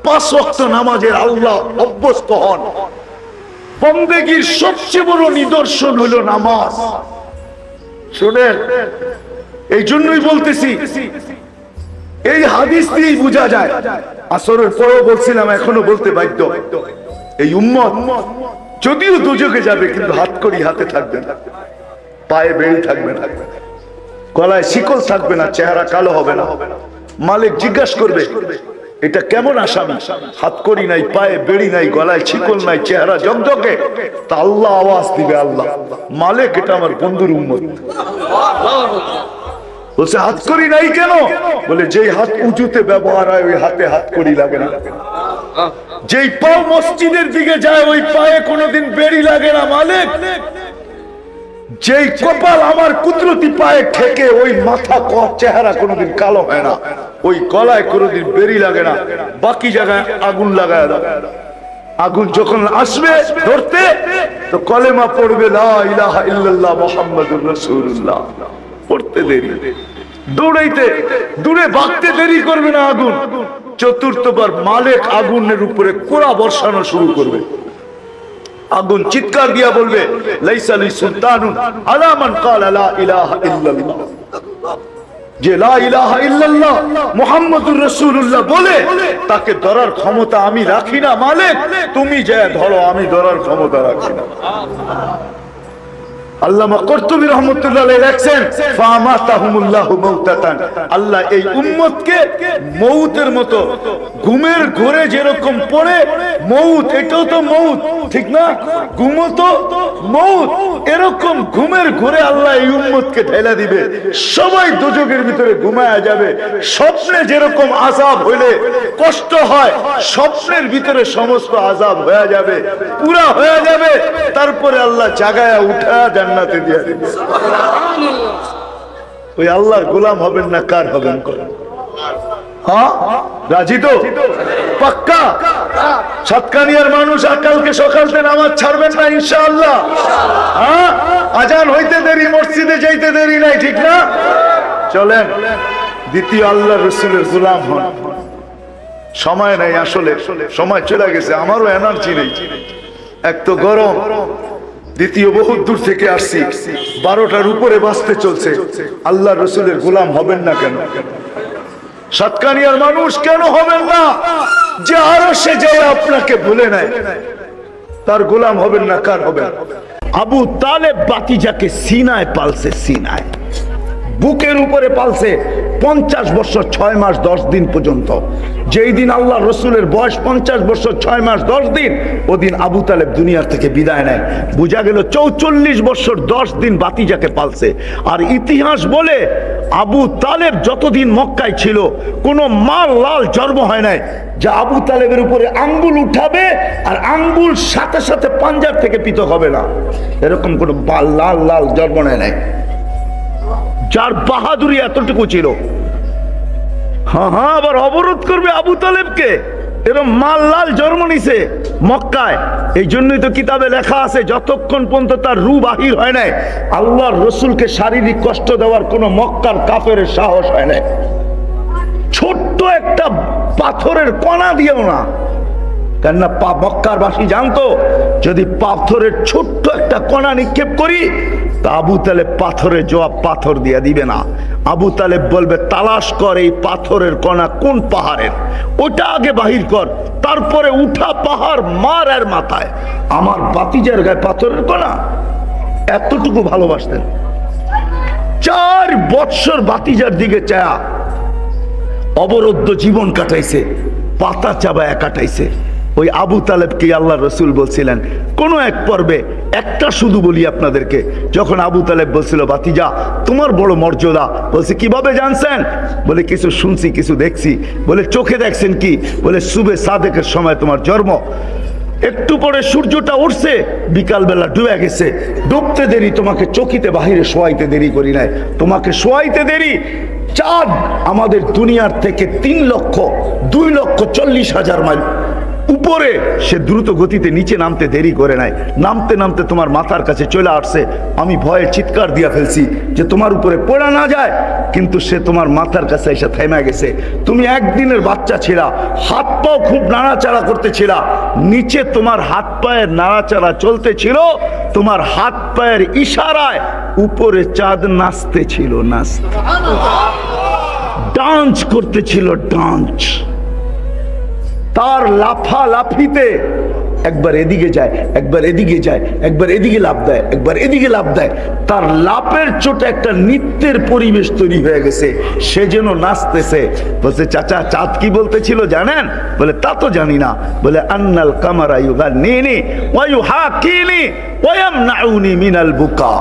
5 ওয়াক্ত নামাজের আল্লাহ অভ্যস্ত হন। বন্দেগীর সবচেয়ে বড় নিদর্শন হলো নামাজ। শুনেন, এই জন্যই বলতেছি, এই হাদিস দিয়েই বোঝা যায়। আসরের পরেও বলছিলাম, এখনো বলতে বাধ্য, এই উম্মত যদিও দুজকে যাবে কিন্তু হাতকড়ি হাতে থাকবে না, পায়ে বেড়ি থাকবে না, গলায় শিকল থাকবে না, চেহারা কালো হবে না। মালিক জিজ্ঞাসা করবে, এটা কেমন আসামি? হাতকড়ি নাই, পায়ে বেড়ি নাই, গলায় শিকল নাই, চেহারা জগজগে। তা আল্লাহ আওয়াজ দিবে, আল্লাহ মালিক, এটা আমার বন্ধুর উম্মত। বলছে হাতকড়ি নাই কেন? বলে যেই হাত উঁচুতে ব্যবহার হয় ওই হাতে হাতকড়ি লাগে না, যেই পা মসজিদের দিকে যায় ওই পায়ে কোনোদিন বেড়ি লাগে না মালিক, যেই কপাল আমার কুদরতি পায়ে ঠেকে ওই মাথা চেহারা কোনোদিন কালো হয় না, ওই গলায় কোনোদিন বেড়ি লাগে না, বাকি জায়গায় আগুন লাগায় দাও। আগুন যখন আসবে ধরতে, তো কলেমা পড়বে লা ইলাহা ইল্লাল্লাহ মুহাম্মাদুর রাসূলুল্লাহ, পড়তে দেরি, দৌড়াইতে দূরে ভাগতে দেরি করবে না আগুন। চতুর্থবার মালিক আগুনের উপরে কোড়া বর্ষানো শুরু করবে। আগুন চিৎকার দিয়া বলবে, লাইসা লি সুলতানুন আলা মান ক্বালা লা ইলাহা ইল্লাল্লাহ, যে লা ইলাহা ইল্লাল্লাহ মুহাম্মাদুর রাসূলুল্লাহ বলে তাকে ধরার ক্ষমতা আমি রাখি না মালিক, তুমি যা ধরো, আমি ধরার ক্ষমতা রাখি না। আল্লামা কুরতুবী রাহমাতুল্লাহ আলাইহি লেখেন, ফামাতাহুমুল্লাহু মাউতাতান, আল্লাহ এই উম্মতকে মউতের মতো, ঘুমের ঘোরে যেরকম পড়ে মউত, এটাও তো মউত, ঠিক না? ঘুমও তো মউত, এরকম ঘুমের ঘোরে আল্লাহ এই উম্মতকে ঢেলা দিবে। সবাই দোজখের ভিতরে ঘুমায়া যাবে। স্বপ্নে যেরকম আযাব হইলে কষ্ট হয়, স্বপ্নের ভিতরে সমস্ত আযাব হয়ে যাবে, পুরা হয়ে যাবে। তারপরে আল্লাহ জাগায়া উঠা জান্নাতে দিয়ে দিবে। ওই আল্লাহর গোলাম হবেন না কার হবেন? হ্যাঁ, রাজি তো? পাক্কা? সাতকানিয়ার মানুষ কালকে সকালতে নামাজ ছাড়বেন না ইনশাআল্লাহ? হ্যাঁ, আজান হইতে দেরি, মসজিদে যাইতে দেরি নাই, ঠিক না? চলেন দ্বিতীয় আল্লাহ রসুলের গোলাম হন। সময় নাই, আসলে সময় চলে গেছে, আমারও এনার্জি নেই, এক তো গরম, দ্বিতীয় বহুত দূর থেকে আসছি, 12টার উপরে বাঁচতে চলছে। আল্লাহ রসুলের গোলাম হবেন না কেন? সাতকানিয়ার মানুষ কেন হবেন না? যে আরো সে যায় আপনাকে ভুলে নেয়, তার গোলাম হবেন না কার হবেন? আবু তালেব বাতিজাকে সিনায় পালছে, সিনায়, বুকের উপরে পালছে 50 বছর 6 মাস 10 দিন পর্যন্ত। যেই দিন আল্লাহ রসুলের বয়স 50 বছর 6 মাস 10 দিন, ওদিন আবু তালেব দুনিয়ার থেকে বিদায় নেয়। বোঝা গেল 44 বছর 10 দিন বাতিজাকে পালছে। আর ইতিহাস বলে আবু তালেব যতদিন মক্কায় ছিল কোনো মা লাল জন্ম হয় নাই যা আবু তালেবের উপরে আঙ্গুল উঠাবে আর আঙ্গুল সাথে সাথে পাঞ্জাব থেকে পৃথক হবে না, এরকম কোনো লাল লাল জন্ম নেয় নাই, যার বাহাদুরি এতটুকু ছিল। হ্যাঁ, আবার অবরোধ করবে আবু তালেবকে, এরকম মাল লাল জন্ম নিছে মক্কায়। এই জন্যই তো কিতাবে লেখা আছে, যতক্ষণ পর্যন্ত তার রূহ বাহির হয় নাই আল্লাহর রসুলকে শারীরিক কষ্ট দেওয়ার কোন মক্কার কাফেরের সাহস হয় নাই। ছোট্ট একটা পাথরের কণা দিও না, কেননা মক্কার বাসী জানতো যদি পাথরের ছোট্ট একটা কণা নিক্ষেপ করি তা আবু তালেব পাথরের জবাব পাথর দিয়ে দিবে না। আবু তালেব বলবে, তালাশ কর এই পাথরের কণা কোন পাহাড়ের, ওটা আগে বাহির কর, তারপরে উঠা পাহাড় মার এর মাথায়। আমার বাতিজার গায়ে পাথরের কণা, এতটুকু ভালোবাসতেন। 4 বৎসর বাতিজার দিকে চায়া অবরুদ্ধ জীবন কাটাইছে, পাতা চাবায়া কাটাইছে। ওই আবু তালেবকে আল্লাহ রসুল বলছিলেন কোন এক পর্বে, একটা শুধু বলি আপনাদেরকে, যখন আবু তালেব বলছিল বাতিজা তোমার বড় মর্যাদা, বলছে কিভাবে জানছেন? বলে কিছু শুনছি, কিছু দেখছি। বলে চোখে দেখছেন কি? বলে সুবে সাদেকের সময় তোমার জন্ম, একটু পরে সূর্যটা উঠছে, বিকালবেলা ডুবে গেছে, ডুবতে দেরি, তোমাকে চকিতে বাহিরে শোয়াইতে দেরি করি নাই, তোমাকে শোয়াইতে দেরি। চাঁদ আমাদের দুনিয়ার থেকে 3,02,40,000 মাইল উপরে উপরে, সে দ্রুত গতিতে নিচে নামতে দেরি করে নাই, নামতে নামতে তোমার মাথার কাছে চলে আসছে। আমি ভয়ে চিৎকার দিয়া ফেলছি যে তোমার উপরে পড়া না যায়, কিন্তু সে তোমার মাথার কাছে এসে থেমে গেছে। তুমি একদিনের বাচ্চা ছিলা, হাত পাও খুব নাড়াচাড়া করতেছিলা, নিচে তোমার হাত পায়ের নাড়াচাড়া চলতেছিল, তোমার হাত পায়ের ইশারায় উপরে চাঁদ নাচতেছিল, ডান্স করতেছিল, ডান্স। তার লাফালাফিতে একবার এদিকে যায়, একবার এদিকে যায়, একবার এদিকে লাফ দেয়, একবার এদিকে লাফ দেয়। তার লাফের চোটে একটা নৃত্যের পরিবেশ তৈরি হয়ে গেছে, সে যেন নাচতেছে। বলছে, চাচা চাঁদ কি বলতেছিল জানেন? বলে, তা তো জানি না। বলে, আন্নাল কামারা ইউগান্নিনি ওয়া ইউহাকিনি ওয়া ইয়ামনাউনি মিনাল বুকা।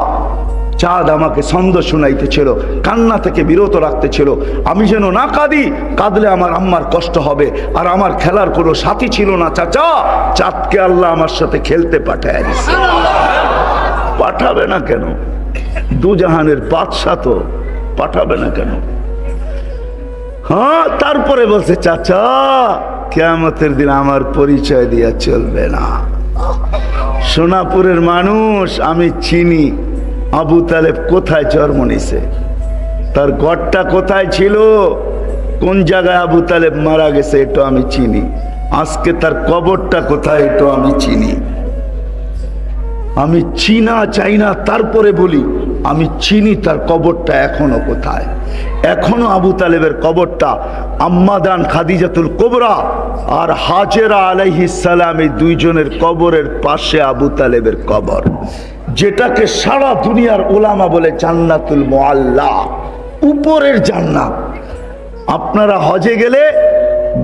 চাঁদ আমাকে ছন্দ শোনাইতেছিল, কান্না থেকে বিরত রাখতেছিল। আমি যেন না কাঁদি, কাঁদলে আমার আম্মার কষ্ট হবে, আর আমার খেলার কোনো সাথী ছিল না। চাচা, চাঁদকে আল্লাহ আমার সাথে খেলতে পাঠায় দিছে। পাঠাবে না কেন? দুজাহানের বাদশা তো, পাঠাবে না কেন? হ্যাঁ, তারপরে বলছে, চাচা কিয়ামতের দিন আমার পরিচয় দিয়া চলবে না। সোনাপুরের মানুষ আমি চিনি আবু তালেব কোথায় জন্ম নিছে, তার ঘরটা কোথায় ছিল, কোন জায়গায় আবু তালেব মারা গেছে, এটা আমি চিনি। আজকে তার কবরটা কোথায়, এটা আমি চিনি। আমি চিনা চাই না, তারপরে বলি আমি চিনি তার কবরটা এখনো কোথায়। এখনো আবু তালেবের কবরটা আম্মাদান খাদিজাতুল কুবরা আর হাজেরা আলাইহিস সালাম, এই দুইজনের কবরের পাশে আবু তালেবের কবর, যেটাকে সারা দুনিয়ার উলামা বলে জান্নাতুল মুআল্লা, উপরের জান্নাত। আপনারা হজে গেলে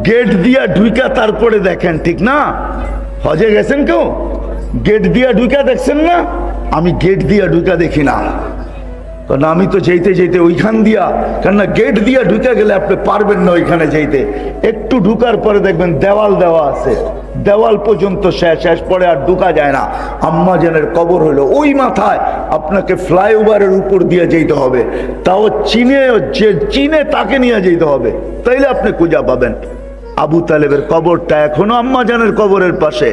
গেট দিয়া ঢুইকা তারপরে দেখেন, ঠিক না? হজে গেছেন কেউ? গেট দিয়া ঢুইকা দেখছেন না? আমি গেট দিয়া ঢুইকা দেখি না, কারণ আমি তো যেতে যেতে ওইখান দিয়া, কেননা গেট দিয়া ঢুকে গেলে আপনি পারবেন না ওইখানে যেতে। একটু ঢুকার পরে দেখবেন দেওয়াল দেওয়া আছে, দেওয়াল পর্যন্ত শেষ পরে আর ঢুকা যায় না। আম্মা জানের কবর হলো ওই মাথায়, আপনাকে ফ্লাইওভারের উপর দিয়ে যেতে হবে, তাও চিনে তাকে নিয়ে যেতে হবে, তাইলে আপনি খুঁজা পাবেন। আবু তালেবের কবরটা এখনো আম্মা জানের কবরের পাশে,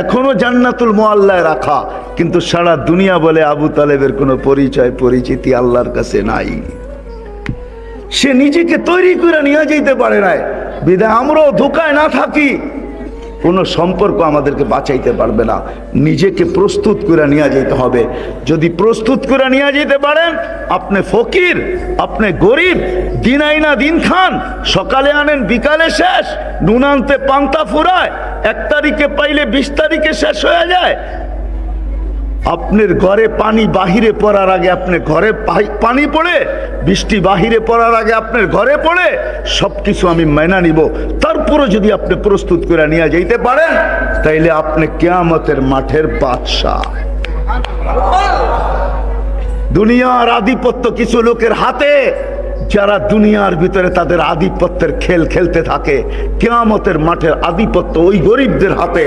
এখনো জান্নাতুল মুআল্লায় রাখা, কিন্তু সারা দুনিয়া বলে আবু তালেবের কোনো পরিচয় পরিচিতি আল্লাহর কাছে নাই। সে নিজেকে তৈরি করে নিয়ে যেতে পারে নাই, বিধায় আমরাও ধোকায় না থাকি, কোনো সম্পর্ক আমাদেরকে বাঁচাইতে পারবে না। নিজেকে প্রস্তুত করে নিয়ে যেতে হবে। যদি প্রস্তুত করে নিয়ে যেতে পারেন, আপনি ফকির, আপনি গরিব, দিন আইনা দিন খান, সকালে আনেন বিকালে শেষ, নুন আনতে পান্তা ফুরায়, 1 তারিখে পাইলে 20 তারিখে শেষ হয়ে যায়। আপনার ঘরে পানি বাহিরে পড়ার আগে আপনার ঘরে পানি পড়ে, বৃষ্টি বাহিরে পড়ার আগে আপনার ঘরে পড়ে, সবকিছু আমি মাইনা নিব। তারপরে যদি আপনি প্রস্তুত করে নিয়ে যাইতে পারেন, তাইলে আপনি কিয়ামতের মাঠের বাদশা। দুনিয়ার আধিপত্য কিছু লোকের হাতে, যারা দুনিয়ার ভিতরে তাদের আধিপত্যের খেল খেলতে থাকে। কিয়ামতের মাঠের আধিপত্য ওই গরিবদের হাতে,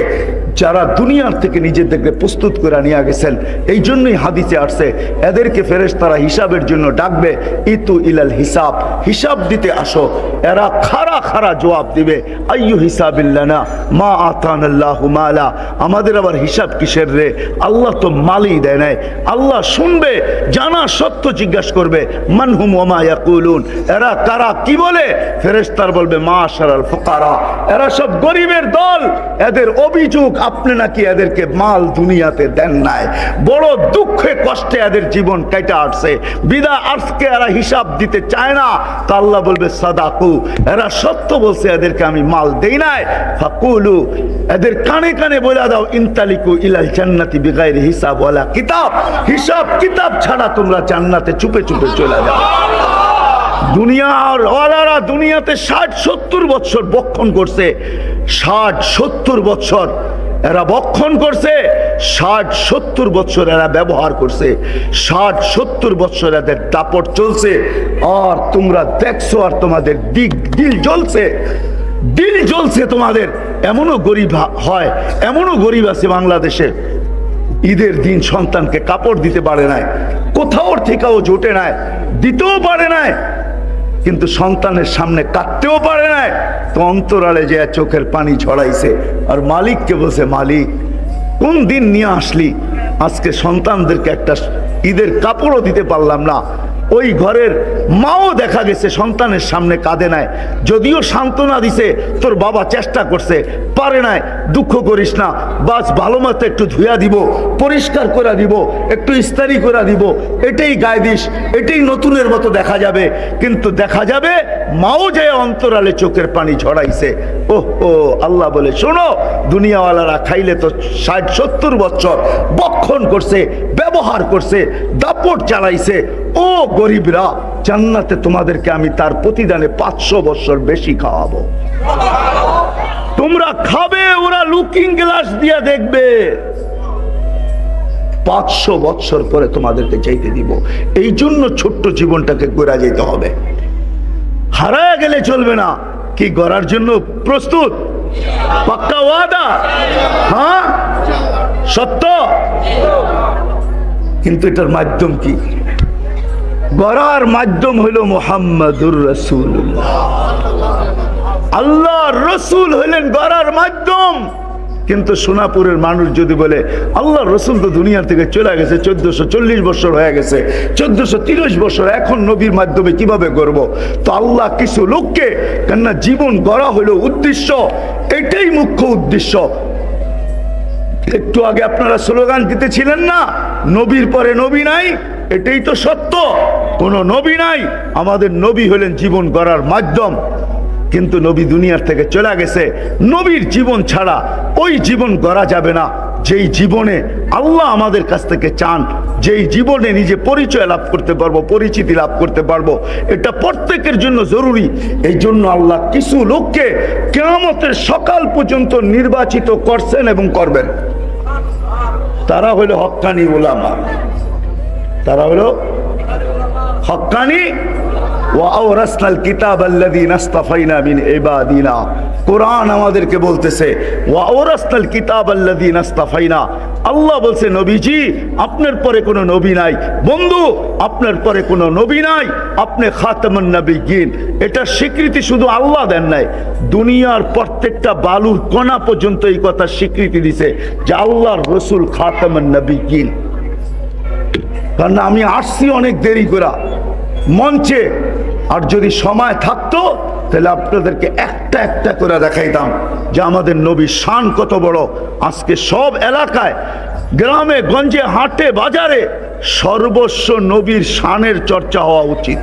যারা দুনিয়ার থেকে নিজেদেরকে প্রস্তুত করে নিয়ে গেছেন। এই জন্যই হাদিসে আসছে, এদেরকে ফেরেশতারা হিসাবের জন্য ডাকবে, ইতু ইলাল হিসাব, হিসাব দিতে আসো। এরা খাড়া খাড়া জবাব দিবে, আইয়ু হিসাবিল্লানা মা আতানাল্লাহু মালা, আমাদের আবার হিসাব কিসের রে, আল্লাহ তো মালই দেয় নাই। আল্লাহ শুনবে, জানা সত্য জিজ্ঞাসা করবে, মানহুম ওয়া মা ইয়াকুলুন, এরা কারা, কি বলে? ফেরেশতারা বলবে মাশারাল ফুকারা, এরা সব গরিবের দল। এদের অভিযোগ আপনি নাকি এদেরকে মাল দুনিয়াতে দেন নাই, বড় দুঃখে কষ্টে এদের জীবন কেটে আসছে, বিদায় আজকে এরা হিসাব দিতে চায় না। তা আল্লাহ বলবে সাদাকু, এরা সত্য বলছে, এদেরকে আমি মাল দেই নাই। ফাকুলু, এদের কানে কানে বলে দাও, ইনতালিকু ইলাল জান্নাতি বিগাইরি হিসাব ওয়ালা কিতাব, হিসাব কিতাব ছাড়া তোমরা জান্নাতে চুপে চুপে চলে যাও। দুনিয়ার ওয়ালারা দুনিয়াতে 60-70 বছর বক্ষণ করছে, 60-70 বছর এরা বক্ষণ করছে, 60-70 বছর এরা ব্যবহার করছে, 60-70 বছর এদের দাপট চলছে। আর তোমরা দেখছো, আর তোমাদের দিল জ্বলছে, দিল জ্বলছে তোমাদের। এমনও গরিব হয়, এমনও গরিব আছে বাংলাদেশে, ঈদের দিন সন্তানকে কাপড় দিতে পারে নাই, কোথাও থেকেও জোটে নাই, দিতেও পারে নাই, কিন্তু সন্তানের সামনে কাটতেও পারে নাই। এত অন্তরালে যে চোখের পানি ঝরাইছে, আর মালিককে বলছে, মালিক কোন দিন নিয়ে আসলি, আজকে সন্তানদেরকে একটা ঈদের কাপড়ও দিতে পারলাম না। ওই ঘরের মাও দেখা গেছে সন্তানের সামনে কাঁদে নাই, যদিও সান্ত্বনা দিছে, তোর বাবা চেষ্টা করছে, পারে নাই, দুঃখ করিস না, বাস ভালো মতো একটু ধুয়া দিব, পরিষ্কার করে দিব, একটু ইস্তারি করে দিব, এটাই গায়ে দিস, এটাই নতুনের মতো দেখা যাবে। কিন্তু দেখা যাবে মাও যায় অন্তরালে চোখের পানি ঝরাইছে। ওহ ও আল্লাহ বলে, শোনো, দুনিয়াওয়ালারা খাইলে তো 60-70 বছর বক্ষণ করছে, ব্যবহার করছে, দাপট চালাইছে। ও গরিবরা, জান্নাতে তোমাদেরকে আমি তার প্রতিদানে 500 বছর বেশি খাওয়াবো। তোমরা খাবে, ওরা লুকিং গ্লাস দিয়ে দেখবে। 500 বছর পরে তোমাদেরকে চাইতে দিব। এই জন্য ছোট্ট জীবনটাকে গড়া যেতে হবে, হারায় গেলে চলবে না। কি গড়ার জন্য প্রস্তুত? পাক্কা ওয়াদা? হ্যাঁ, সত্য। কিন্তু এটার মাধ্যম কি? গড়ার মাধ্যম হইল মুহাম্মাদুর রাসূলুল্লাহ। আল্লাহর রাসূল হইলেন গড়ার মাধ্যম। কিন্তু সোনাপুরের মানুষ যদি বলে, আল্লাহর রাসূল তো দুনিয়ার থেকে চলে গেছে, 1440 বছর হয়ে গেছে, 1430 বছর, এখন নবীর মাধ্যমে কিভাবে গড়ব? তো আল্লাহ কিছু লোককে, কেননা জীবন গড়া হইল উদ্দেশ্য, এটাই মুখ্য উদ্দেশ্য। একটু আগে আপনারা স্লোগান দিতেছিলেন না, নবীর পরে নবী নাই, এটাই তো সত্য। কোন নবী নাই, আমাদের নবী হলেন জীবন গড়ার মাধ্যম। কিন্তু নবী দুনিয়ার থেকে চলে গেছে, নবীর জীবন ছাড়া ওই জীবন গড়া যাবে না যেই জীবনে আল্লাহ আমাদের কাছ থেকে চান, যেই জীবনে নিজে পরিচয় লাভ করতে পারবো, পরিচিতি লাভ করতে পারবো। এটা প্রত্যেকের জন্য জরুরি। এই জন্য আল্লাহ কিছু লোককে কিয়ামতের সকাল পর্যন্ত নির্বাচিত করছেন এবং করবেন। তারা হলো হক্কানি উলামা, তারা হলো হক্কানি। ওয়াওরাসনাল কিতাবাল্লাযীনা ইসতাফাইনা মিন ইবাদিনা। কোরআন আমাদেরকে বলতেছে, ওয়াওরাসনাল কিতাবাল্লাযীনা ইসতাফাইনা। আল্লাহ বলছে, নবীজি আপনার পরে কোনো নবী নাই, বন্ধু আপনার পরে কোনো নবী নাই, আপনি খাতামুন নবিয়্যিন। এটা স্বীকৃতি শুধু আল্লাহ দেন নাই, দুনিয়ার প্রত্যেকটা বালুর কণা পর্যন্ত এই কথা স্বীকৃতি দিছে যে আল্লাহর রাসূল খাতামুন নবিয়্যিন। কারণ আমি আসছি অনেক দেরি করে মঞ্চে, আর যদি সময় থাকতো তাহলে আপনাদেরকে একটা একটা করে দেখাইতাম যে আমাদের নবীর শান কত বড়। আজকে সব এলাকায়, গ্রামে গঞ্জে, হাটে বাজারে সর্বস্ব নবীর শানের চর্চা হওয়া উচিত,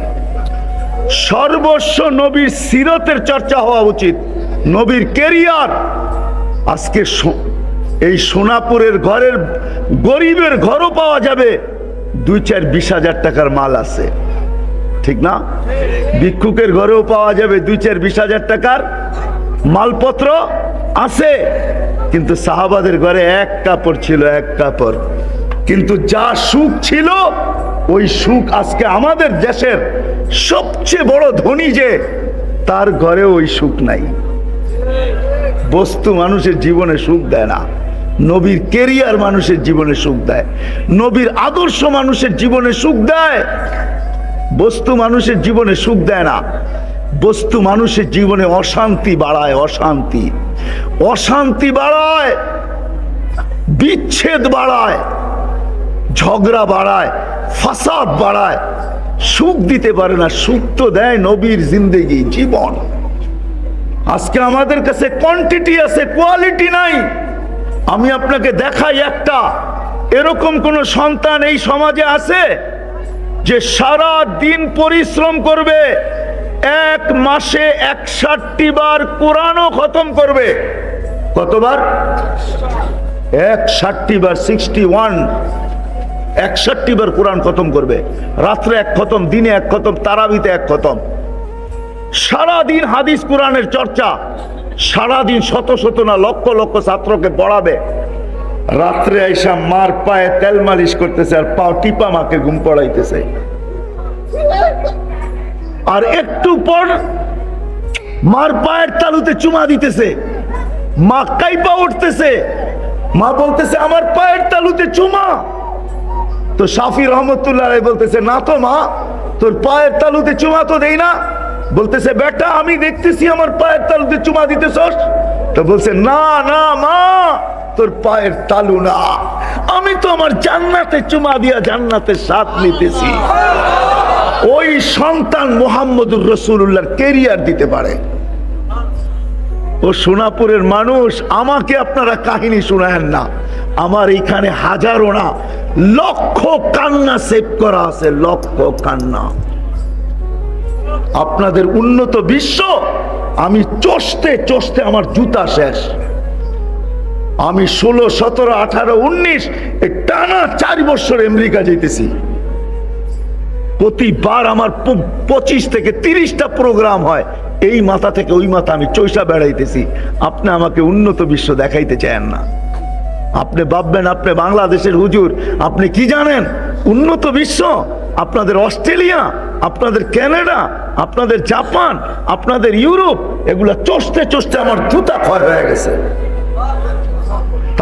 সর্বস্ব নবীর সিরতের চর্চা হওয়া উচিত, নবীর কেরিয়ার। আজকে এই সোনাপুরের ঘরের গরিবের ঘরও পাওয়া যাবে 2-4-20 হাজার টাকার মাল আছে, ঠিক না? ভিক্ষুকের ঘরেও পাওয়া যাবে 2-4-20 হাজার টাকার মালপত্র আছে। কিন্তু সাহাবাদের ঘরে এক কাপড় ছিল, এক কাপড়। কিন্তু যা সুখ ছিল, ওই সুখ আজকে আমাদের দেশের সবচেয়ে বড় ধনী যে, তার ঘরে ওই সুখ নাই। বস্তু মানুষের জীবনে সুখ দেয় না, নবীর কেরিয়ার মানুষের জীবনে সুখ দেয়, নবীর আদর্শ মানুষের জীবনে সুখ দেয়। বস্তু মানুষের জীবনে সুখ দেয় না, বস্তু মানুষের জীবনে অশান্তি বাড়ায়, অশান্তি, অশান্তি বাড়ায়, বিচ্ছেদ বাড়ায়, ঝগড়া বাড়ায়, ফাসাদ বাড়ায়, সুখ দিতে পারে না। সুখ তো দেয় নবীর জিন্দেগি, জীবন। আজকে আমাদের কাছে কোয়ান্টিটি আছে, কোয়ালিটি নাই। আমি আপনাকে দেখাই একটা, এরকম কোন সন্তান এই সমাজে আছে যে সারা দিন পরিশ্রম করবে, এক মাসে 61 বার কোরআনও খতম করবে? কতবার? 61 বার, 61, 61 বার কোরআন খতম করবে। রাত্রে এক খতম, দিনে এক খতম, তারাবিতে এক খতম। সারাদিন হাদিস কোরআনের চর্চা, সারাদিন শত শত না লক্ষ লক্ষ ছাত্রকে পড়াবে। রাত্রে আইসা মার পায়ে তেল মালিশ করতেছে আর পাও টিপা মাকে ঘুম পড়াইতেছে। আর একটু পর মার পায়ের তালুতে চুমা দিতেছে, মা কাইপা উঠতেছে, মা বলতেছে আমার পায়ের তালুতে চুমা। তো শাফি রহমতুল্লাহ বলতেছে, না তো মা, তোর পায়ের তালুতে চুমা তো দেই না, বলতেছে বেটা আমি দেখতেছি আমার পায়ের তালুতে চুমা দিতেছস। তো বলছে না না মা, তোর পায়ের তালু না, আমি তো আমার জান্নাতে চুমা দিয়া জান্নাতের স্বাদ নিতেছি। ওই সন্তান মুহাম্মদুর রাসূলুল্লাহর ক্যারিয়ার দিতে পারে। ও সোনাপুরের মানুষ, আমাকে আপনারা কাহিনী শোনায়েন না, আমার এখানে হাজারো না লক্ষ কান্না সেভ করা আছে, লক্ষ কান্না। আপনাদের উন্নত বিশ্ব, আমি চষতে চষতে আমার জুতা শেষ। আমি 16, 17, 18, 19 টানা 4 বছর আমেরিকা যেতেছি। প্রতিবার আমার 25 থেকে 30টা প্রোগ্রাম হয়, এই মাথা থেকে ওই মাথা আমি চৈষা বেড়াইতেছি। আপনি আমাকে উন্নত বিশ্ব দেখাইতে চান না। আপনি ভাববেন আপনি বাংলাদেশের হুজুর, আপনি কি জানেন উন্নত বিশ্ব? আপনাদের অস্ট্রেলিয়া, আপনাদের কানাডা, আপনাদের জাপান, আপনাদের ইউরোপ, এগুলা চষতে চষতে আমার জুতা ক্ষয় হয়ে গেছে।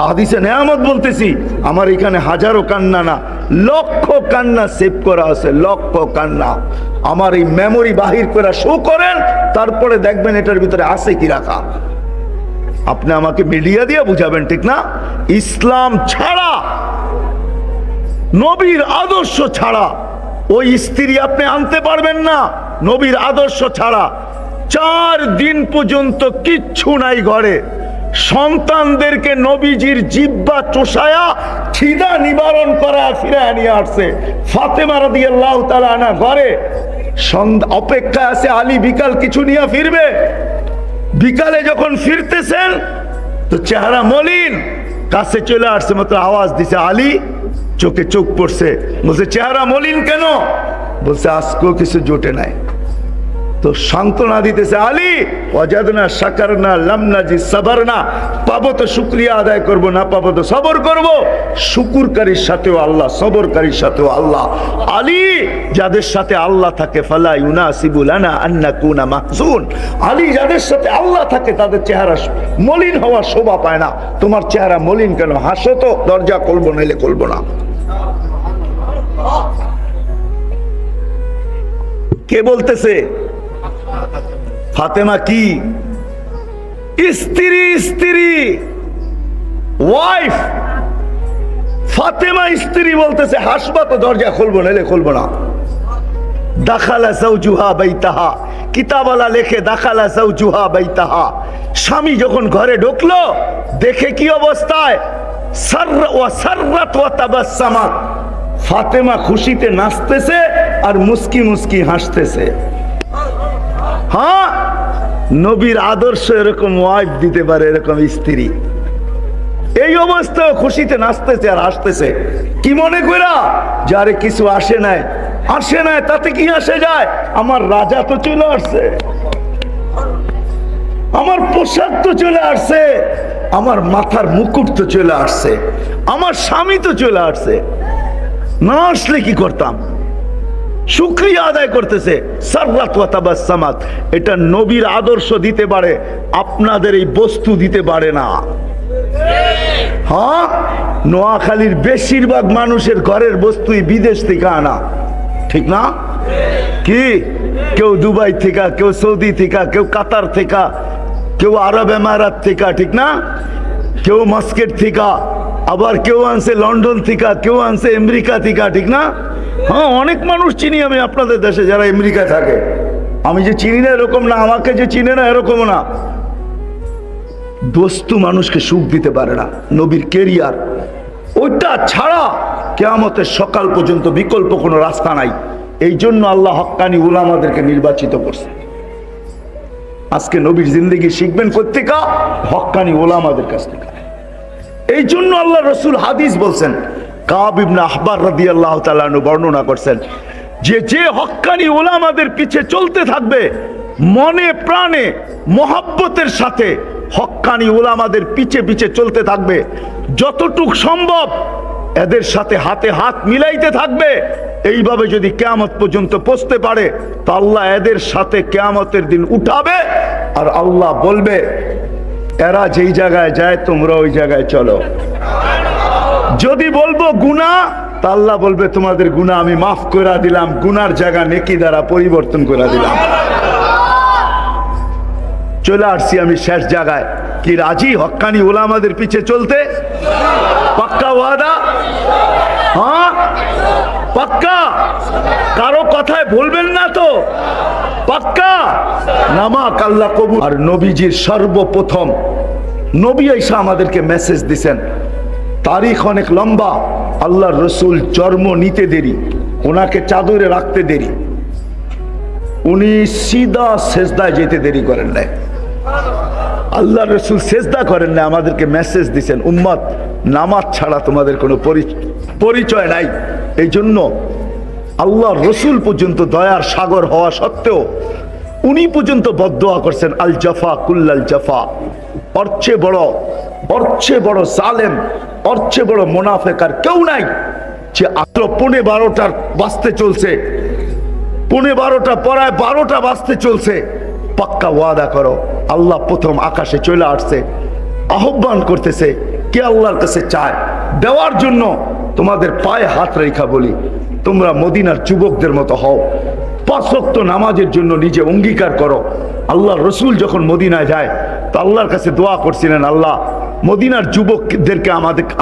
হাদিসে নেয়ামত বলতেছি, আমার এখানে হাজারো কান্না না লক্ষ কান্না সেভ করা আছে, লক্ষ কান্না। আমার এই মেমোরি বাহির করে শো করেন, তারপরে দেখবেন এটার ভিতরে আছে কি রাখা। আপনি আমাকে মিডিয়া দিয়ে বুঝাবেন, ঠিক না? ইসলাম ছাড়া, নবীর আদর্শ ছাড়া ওই স্ত্রী আপনি আনতে পারবেন না। নবীর আদর্শ ছাড়া 4 দিন পর্যন্ত কিচ্ছু নাই ঘরে। সন্তানদেরকে নবীজির জিহ্বা চোষায়া খিদা নিবারণ করা ফিরায় নিয়ে আসছে। ফাতেমা রাদিয়াল্লাহু তাআলা আনহা ঘরে অপেক্ষা আছে, আলী বিকাল কিছু নিয়ে ফিরবে। বিকালে যখন ফিরতেছেন তো চেহারা মলিন, কাছে চলে আসছে, মাত্র আওয়াজ দিছে আলী, চোখে চোখ পড়ছে। বলছে চেহারা মলিন কেন? বলছে আজকেও কিছু জোটে নাই। তো সান্ত্বনা দিতেছে, আলী ওয়াজাদনা শাকারনা লাম নাজি সাবরনা, পাবো তো শুকরিয়া আদায় করব, না পাবো তো সবর করব। শুকুরকারীর সাথেও আল্লাহ, সবরকারীর সাথেও আল্লাহ। আলী যাদের সাথে আল্লাহ থাকে, ফালা ইউনাসিবু লানা আন নাকুনা মাহজুন, আলী যাদের সাথে আল্লাহ থাকে তাদের চেহারা মলিন হওয়া শোভা পায় না। তোমার চেহারা মলিন কেন? হাসো তো, দরজা খুলবো নাইলে খুলবো না। কে বলতেছে? ফাতেমা কি স্ত্রী, স্ত্রী ওয়াইফ। ফাতেমা স্ত্রী বলতেছে হাসবা তো, দরজা খুলবো নাইলে খুলবো না। দাখালা যাওজুহা বাইতাহা, কিতাবওয়ালা লেখে দাখালা যাওজুহা বাইতাহা। স্বামী যখন ঘরে ঢুকলো, দেখে কি অবস্থায়, সাররাত ওয়া তাবাসসামাত, ফাতেমা খুশিতে নাচতেছে আর মুস্কি মুস্কি হাসতেছে। হ্যাঁ, নবীর আদর্শ এরকম ওয়াইফ দিতে পারে, এরকম স্ত্রী। এই অবস্থায় খুশিতে নাচতেছে আর হাসতেছে। কি মনে করা? যারে কিছু আসে নাই, আসে নাই, তাতে কি আসে যায়? আমার রাজা তো চলে আসছে, আমার পোশাক তো চলে আসছে, আমার মাথার মুকুট তো চলে আসছে, আমার স্বামী তো চলে আসছে। না আসলে কি করতাম? শুকরিয়া আদায় করতেছে। সাররাত ওয়া তাবাসসামাত, এটা নবীর আদর্শ দিতে পারে, আপনাদের এই বস্তু দিতে পারে না। হ্যাঁ, নোয়াখালীর বেশিরভাগ মানুষের ঘরের বস্তুই বিদেশ থেকে আনা, ঠিক না? কি কেউ দুবাই থেকে, কেউ সৌদি থেকে, কেউ কাতার থেকে, কেউ আরব এমারাত থেকে, ঠিক না? কেউ মাস্কেট থেকে, আবার কেউ আনছে লন্ডন থেকে, কেউ আনছে আমেরিকা থেকে, ঠিক না? হ্যাঁ, অনেক মানুষ চিনি আমি আপনাদের দেশে যারা আমেরিকা থাকে। আমি যে চিনি না এরকম না, আমাকে যে চিনে না এরকম না। বস্তু মানুষকে সুখ দিতে পারে না, নবীর ক্যারিয়ার ওইটা ছাড়া কিয়ামতের সকাল পর্যন্ত বিকল্প কোনো রাস্তা নাই। এই জন্য আল্লাহ হক্কানি উলামাদেরকে নির্বাচিত করছে। আজকে নবীর জিন্দেগি শিখবেন কোত্থেকে? হক্কানি উলামাদের কাছ থেকে। এই জন্য আল্লাহ রসুল হাদিস বলছেন, কাব ইবনে আহবার রাদিয়াল্লাহু তাআলা আনহু বর্ণনা করছেন যে যে হক্কানি উলামাদের পিছে চলতে থাকবে, মনে প্রাণে মহব্বতের সাথে হক্কানি উলামাদের পিছে পিছে চলতে থাকবে, যতটুক সম্ভব এদের সাথে হাতে হাত মিলাইতে থাকবে, এইভাবে যদি কিয়ামত পর্যন্ত পৌঁছতে পারে তো আল্লাহ এদের সাথে কিয়ামতের দিন উঠাবে। আর আল্লাহ বলবে, এরা যেই জায়গায় যায় তোমরা ওই জায়গায় চলো। যদি বলবো গুনাহ, তা আল্লাহ বলবে তোমাদের গুনাহ আমি মাফ করে দিলাম, গুনার জায়গা নেকি দ্বারা পরিবর্তন করে দিলাম। চলে আসছি আমি শেষ জায়গায়। কি রাজি হক্কানি ওলামাদের পিছে চলতে? পাক্কা ওয়াদা? হ্যাঁ পাক্কা? কারো কথায় বলবেন না তো? পাক্কা? নামাক আল্লাহ কবুল। আর নবীজির সর্বপ্রথম নবী আইসা আমাদেরকে মেসেজ দিছেন, তারিখ অনেক লম্বা। আল্লাহর রসুল জন্ম নিতে দেরি, ওনাকে চাদরে রাখতে দেরি, উনি সিধা সেজদায় যেতে দেরি করেন নাই। আল্লাহ রসুল সেজদা করেন না, আমাদেরকে মেসেজ দিছেন উম্মত নামাজ ছাড়া তোমাদের কোনো পরিচয় নাই। এই জন্য আল্লাহ রসুল পর্যন্ত দয়ার সাগর হওয়া সত্ত্বেও উনি পর্যন্ত বদদোয়া করছেন, আল জাফা কুল্লাল জাফা। অর্চে বড় জালেম, অর্চে বড় মুনাফিক আর কেউ নাই যে আত্র 12:15 বাজতে চলছে, 12:15 পড়ায় 12টা বাজতে চলছে। পাক্কা ওয়াদা করো। আল্লাহ প্রথম আকাশে চলে আসছে, আহ্বান করতেছে, কে আল্লাহর কাছে চায় দেওয়ার জন্য। তোমাদের পায়ে হাত রেখা বলি, তোমরা মদিনার যুবকদের মতো হও, 5 ওয়াক্ত নামাজের জন্য নিজে অঙ্গীকার করো। আল্লাহ রসুল যখন মদিনায় যায় তো আল্লাহর কাছে দোয়া করছিলেন, আল্লাহ মদিনার যুবকদেরকে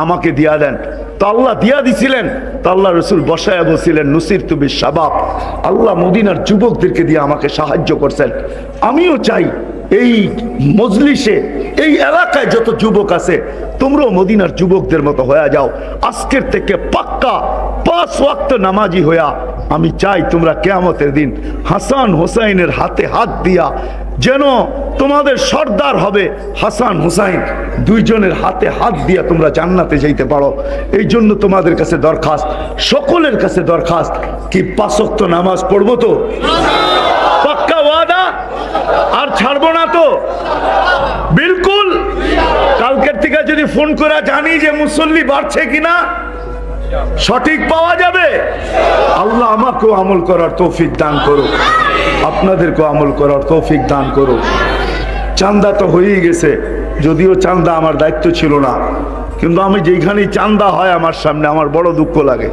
আমাকে দিয়া দেন। তো আল্লাহ দিয়া দিছিলেন। তো আল্লাহ রসুল বসায় বলছিলেন, নুসির তুমি শাবাব, আল্লাহ মদিনার যুবকদেরকে দিয়ে আমাকে সাহায্য করছেন। আমিও চাই এই মজলিসে, এই এলাকায় যত যুবক আছে তোমরাও মদিনার যুবকদের মতো হয়ে যাও। আজকের থেকে পাক্কা 5 ওয়াক্ত নামাজি হইয়া আমি চাই তোমরা কিয়ামতের দিন হাসান হোসাইনের হাতে হাত দিয়া, যেন তোমাদের সর্দার হবে হাসান হুসাইন, দুইজনের হাতে হাত দিয়া তোমরা জান্নাতে যাইতে পারো। এই জন্য তোমাদের কাছে দরখাস্ত, সকলের কাছে দরখাস্ত, কি 5 ওয়াক্ত নামাজ পড়বো তো? পাক্কা ওয়াদা? আর ছাড়বো না তো? বিলকুল। কালকের থেকে যদি ফোন করে জানি যে মুসল্লি বাড়ছে কিনা, সঠিক পাওয়া যাবে। আল্লাহ আমাকেও আমল করার তৌফিক দান করো, আপনাদেরকেও আমল করার তৌফিক দান করো। চান্দা তো হয়েই গেছে, যদিও চান্দা আমার দায়িত্ব ছিল না, কিন্তু আমি যেখানেই চান্দা হয় আমার সামনে আমার বড় দুঃখ লাগে।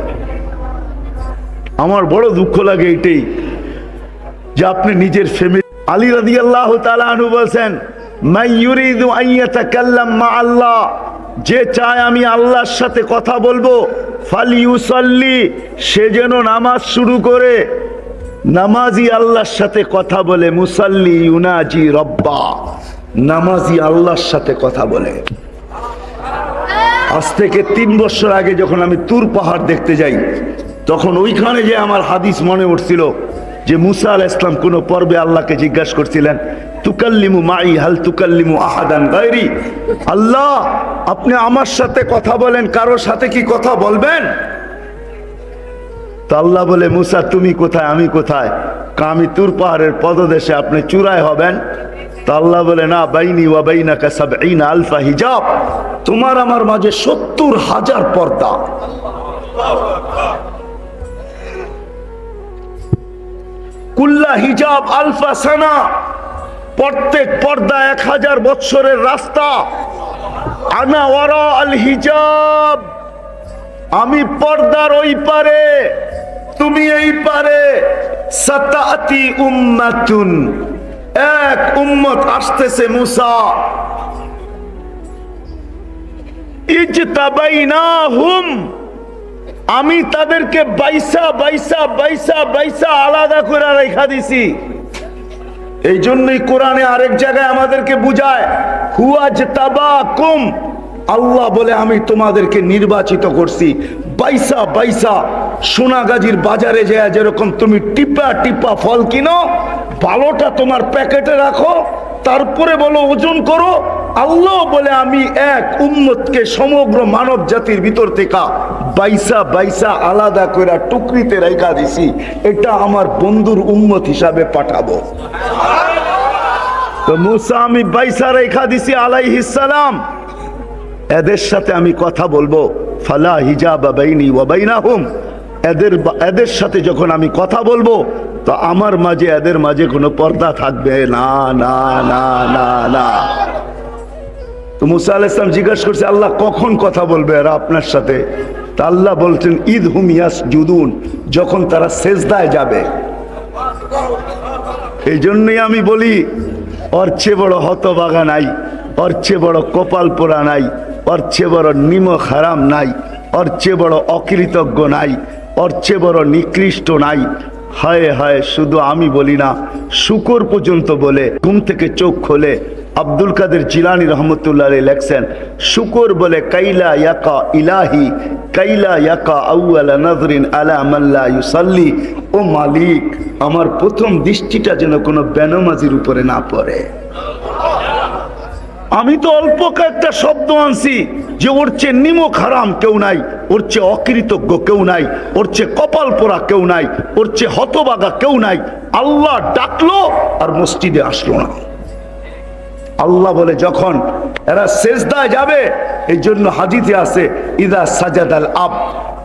আমার বড় দুঃখ লাগে এটাই যে আপনি নিজের ফ্যামিলি। আলী রাদিয়াল্লাহু তাআলা আনহু বলেন, মান ইউরিদু আন ইয়াতাকাল্লাম মা আল্লাহ, যে চায় আমি আল্লাহর সাথে কথা বলবো, ফালিউসাল্লি, সে যেন নামাজ শুরু করে। নামাজি আল্লাহর সাথে কথা বলে, মুসাল্লি ইউনাজি রব্বা, নামাজি আল্লাহর সাথে কথা বলে। আজ থেকে 3 বছর আগে যখন আমি তুর পাহাড় দেখতে যাই, তখন ওইখানে যে আমার হাদিস মনে উঠছিল যে মুসা আলাইহিস সালাম কোন পর্বে আল্লাহকে জিজ্ঞাসা করছিলেন, তুকাল্লিমু মাই হাল তুকাল্লিমু আহাদান গায়রি, আল্লাহ আপনি আমার সাথে কথা বলেন, কারোর সাথে কি কথা বলবেন? তো আল্লাহ বলে, মুসা তুমি কোথায়, আমি কোথায়? আমি তুর পাহাড়ের পদদেশে, আপনি চূড়ায় হবেন। তো আল্লাহ বলে, না, বাইনি ওয়া বাইনাকা ৭০ আলফা হিজাব, তোমার আমার মাঝে ৭০,০০০ পর্দা। কুল্লা হিজাব আলফা সানা, প্রত্যেক পর্দা 1000 বৎসরের রাস্তা। আনা ওয়ারা আল হিজাব, আমি পর্দার ওই পারে, তুমি এই পারে। সাতাতি উম্মাতুন, এক উম্মত আসতেছে মুসা, ইজতাবাইনাহুম, আমি তাদেরকে বাইসা বাইসা বাইসা বাইসা আলাদা করে রেখা দিছি। এই জন্যই কোরআনে আরেক জায়গায় আমাদেরকে বুঝায়, হুয়াজতাবাকুম, আল্লাহ বলে আমি তোমাদেরকে নির্বাচিত করছি বাইসা বাইসা। সোনাগাজীর বাজারে যায় যেরকম তুমি টিপা টিপা ফল কিনো, ভালোটা তোমার প্যাকেটে রাখো, তারপরে বলো ওজন করো। আল্লাহ বলে আমি এক উম্মতকে সমগ্র মানব জাতির ভিতর থেকে বাইসা বাইসা আলাদা করে টুকরিতে রেখা দিছি, এটা আমার বন্ধুর উম্মত হিসাবে পাঠাবো। তো মুসা আমি বাইসা রেখা দিছি আলাইহিস সালাম, এদের সাথে আমি কথা বলবো। ফালা হিজাবা বাইনি ওয়া বাইনাহুম, এদের সাথে যখন আমি কথা বলবো তো আমার মাঝে এদের মাঝে কোনো পর্দা থাকবে না, না না না না। তো মুসা আলাইহিস সালাম জিজ্ঞাসা করছে, আল্লাহ কখন কথা বলবে এরা আপনার সাথে? তা আল্লাহ বলছেন, ঈদ হুম ইয়াসজুদুন, যখন তারা সেজদায় যাবে। এই জন্যই আমি বলি, ওর চেয়ে বড় হতভাগা নাই, ওর চেয়ে বড় কপাল পোড়া নাই, ওর চেয়ে বড় নিমক হারাম নাই, ওর চেয়ে বড় অকৃতজ্ঞ নাই, ওর চেয়ে বড় নিকৃষ্ট নাই। হায় হায়, শুধু আমি বলি না, শুকর পর্যন্ত বলে ঘুম থেকে চোখ খোলে। আব্দুল কাদের জিলানী রহমতুল্লাহ আলাইহি লেখছেন, শুকর বলে কাইলা ইয়াকা ইলাহি কাইলা ইয়াকা আউয়ালা নাযরিন আলা মান লা ইউসাল্লি। ও মালিক, আমার প্রথম দৃষ্টিটা যেন কোনো বেনামাজির উপরে না পড়ে। আমি তো অল্প কয়েকটা শব্দ আনছি যে ওর চেয়ে নিমক হারাম কেউ নাই, ওর চেয়ে অকৃতজ্ঞ কেউ নাই, ওর চেয়ে কপাল পোড়া কেউ নাই, ওর চেয়ে হতবাগা কেউ নাই। আল্লাহ ডাকলো আর মসজিদে আসলো না। আল্লাহ বলে যখন এরা সেজদায় যাবে, এই জন্য হাদিসে আছে ইদা সাজাদাল আব,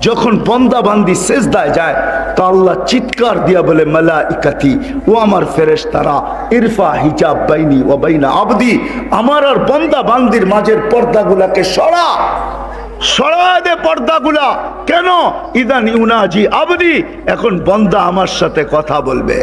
যখন বান্দা বান্দি সেজদায় যায় তো আল্লাহ চিৎকার দিয়া বলে মালাইকাতি, ও আমার ফেরেশতারা, ইরফা হিজাব বাইনি ওয়া বাইনা আবদি, আমার আর বান্দা বান্দির মাঝের পর্দাগুলাকে সরা দে পর্দাগুলা। কেন? ইদান ইউনাজি আবদি, এখন বান্দা আমার সাথে কথা বলবে।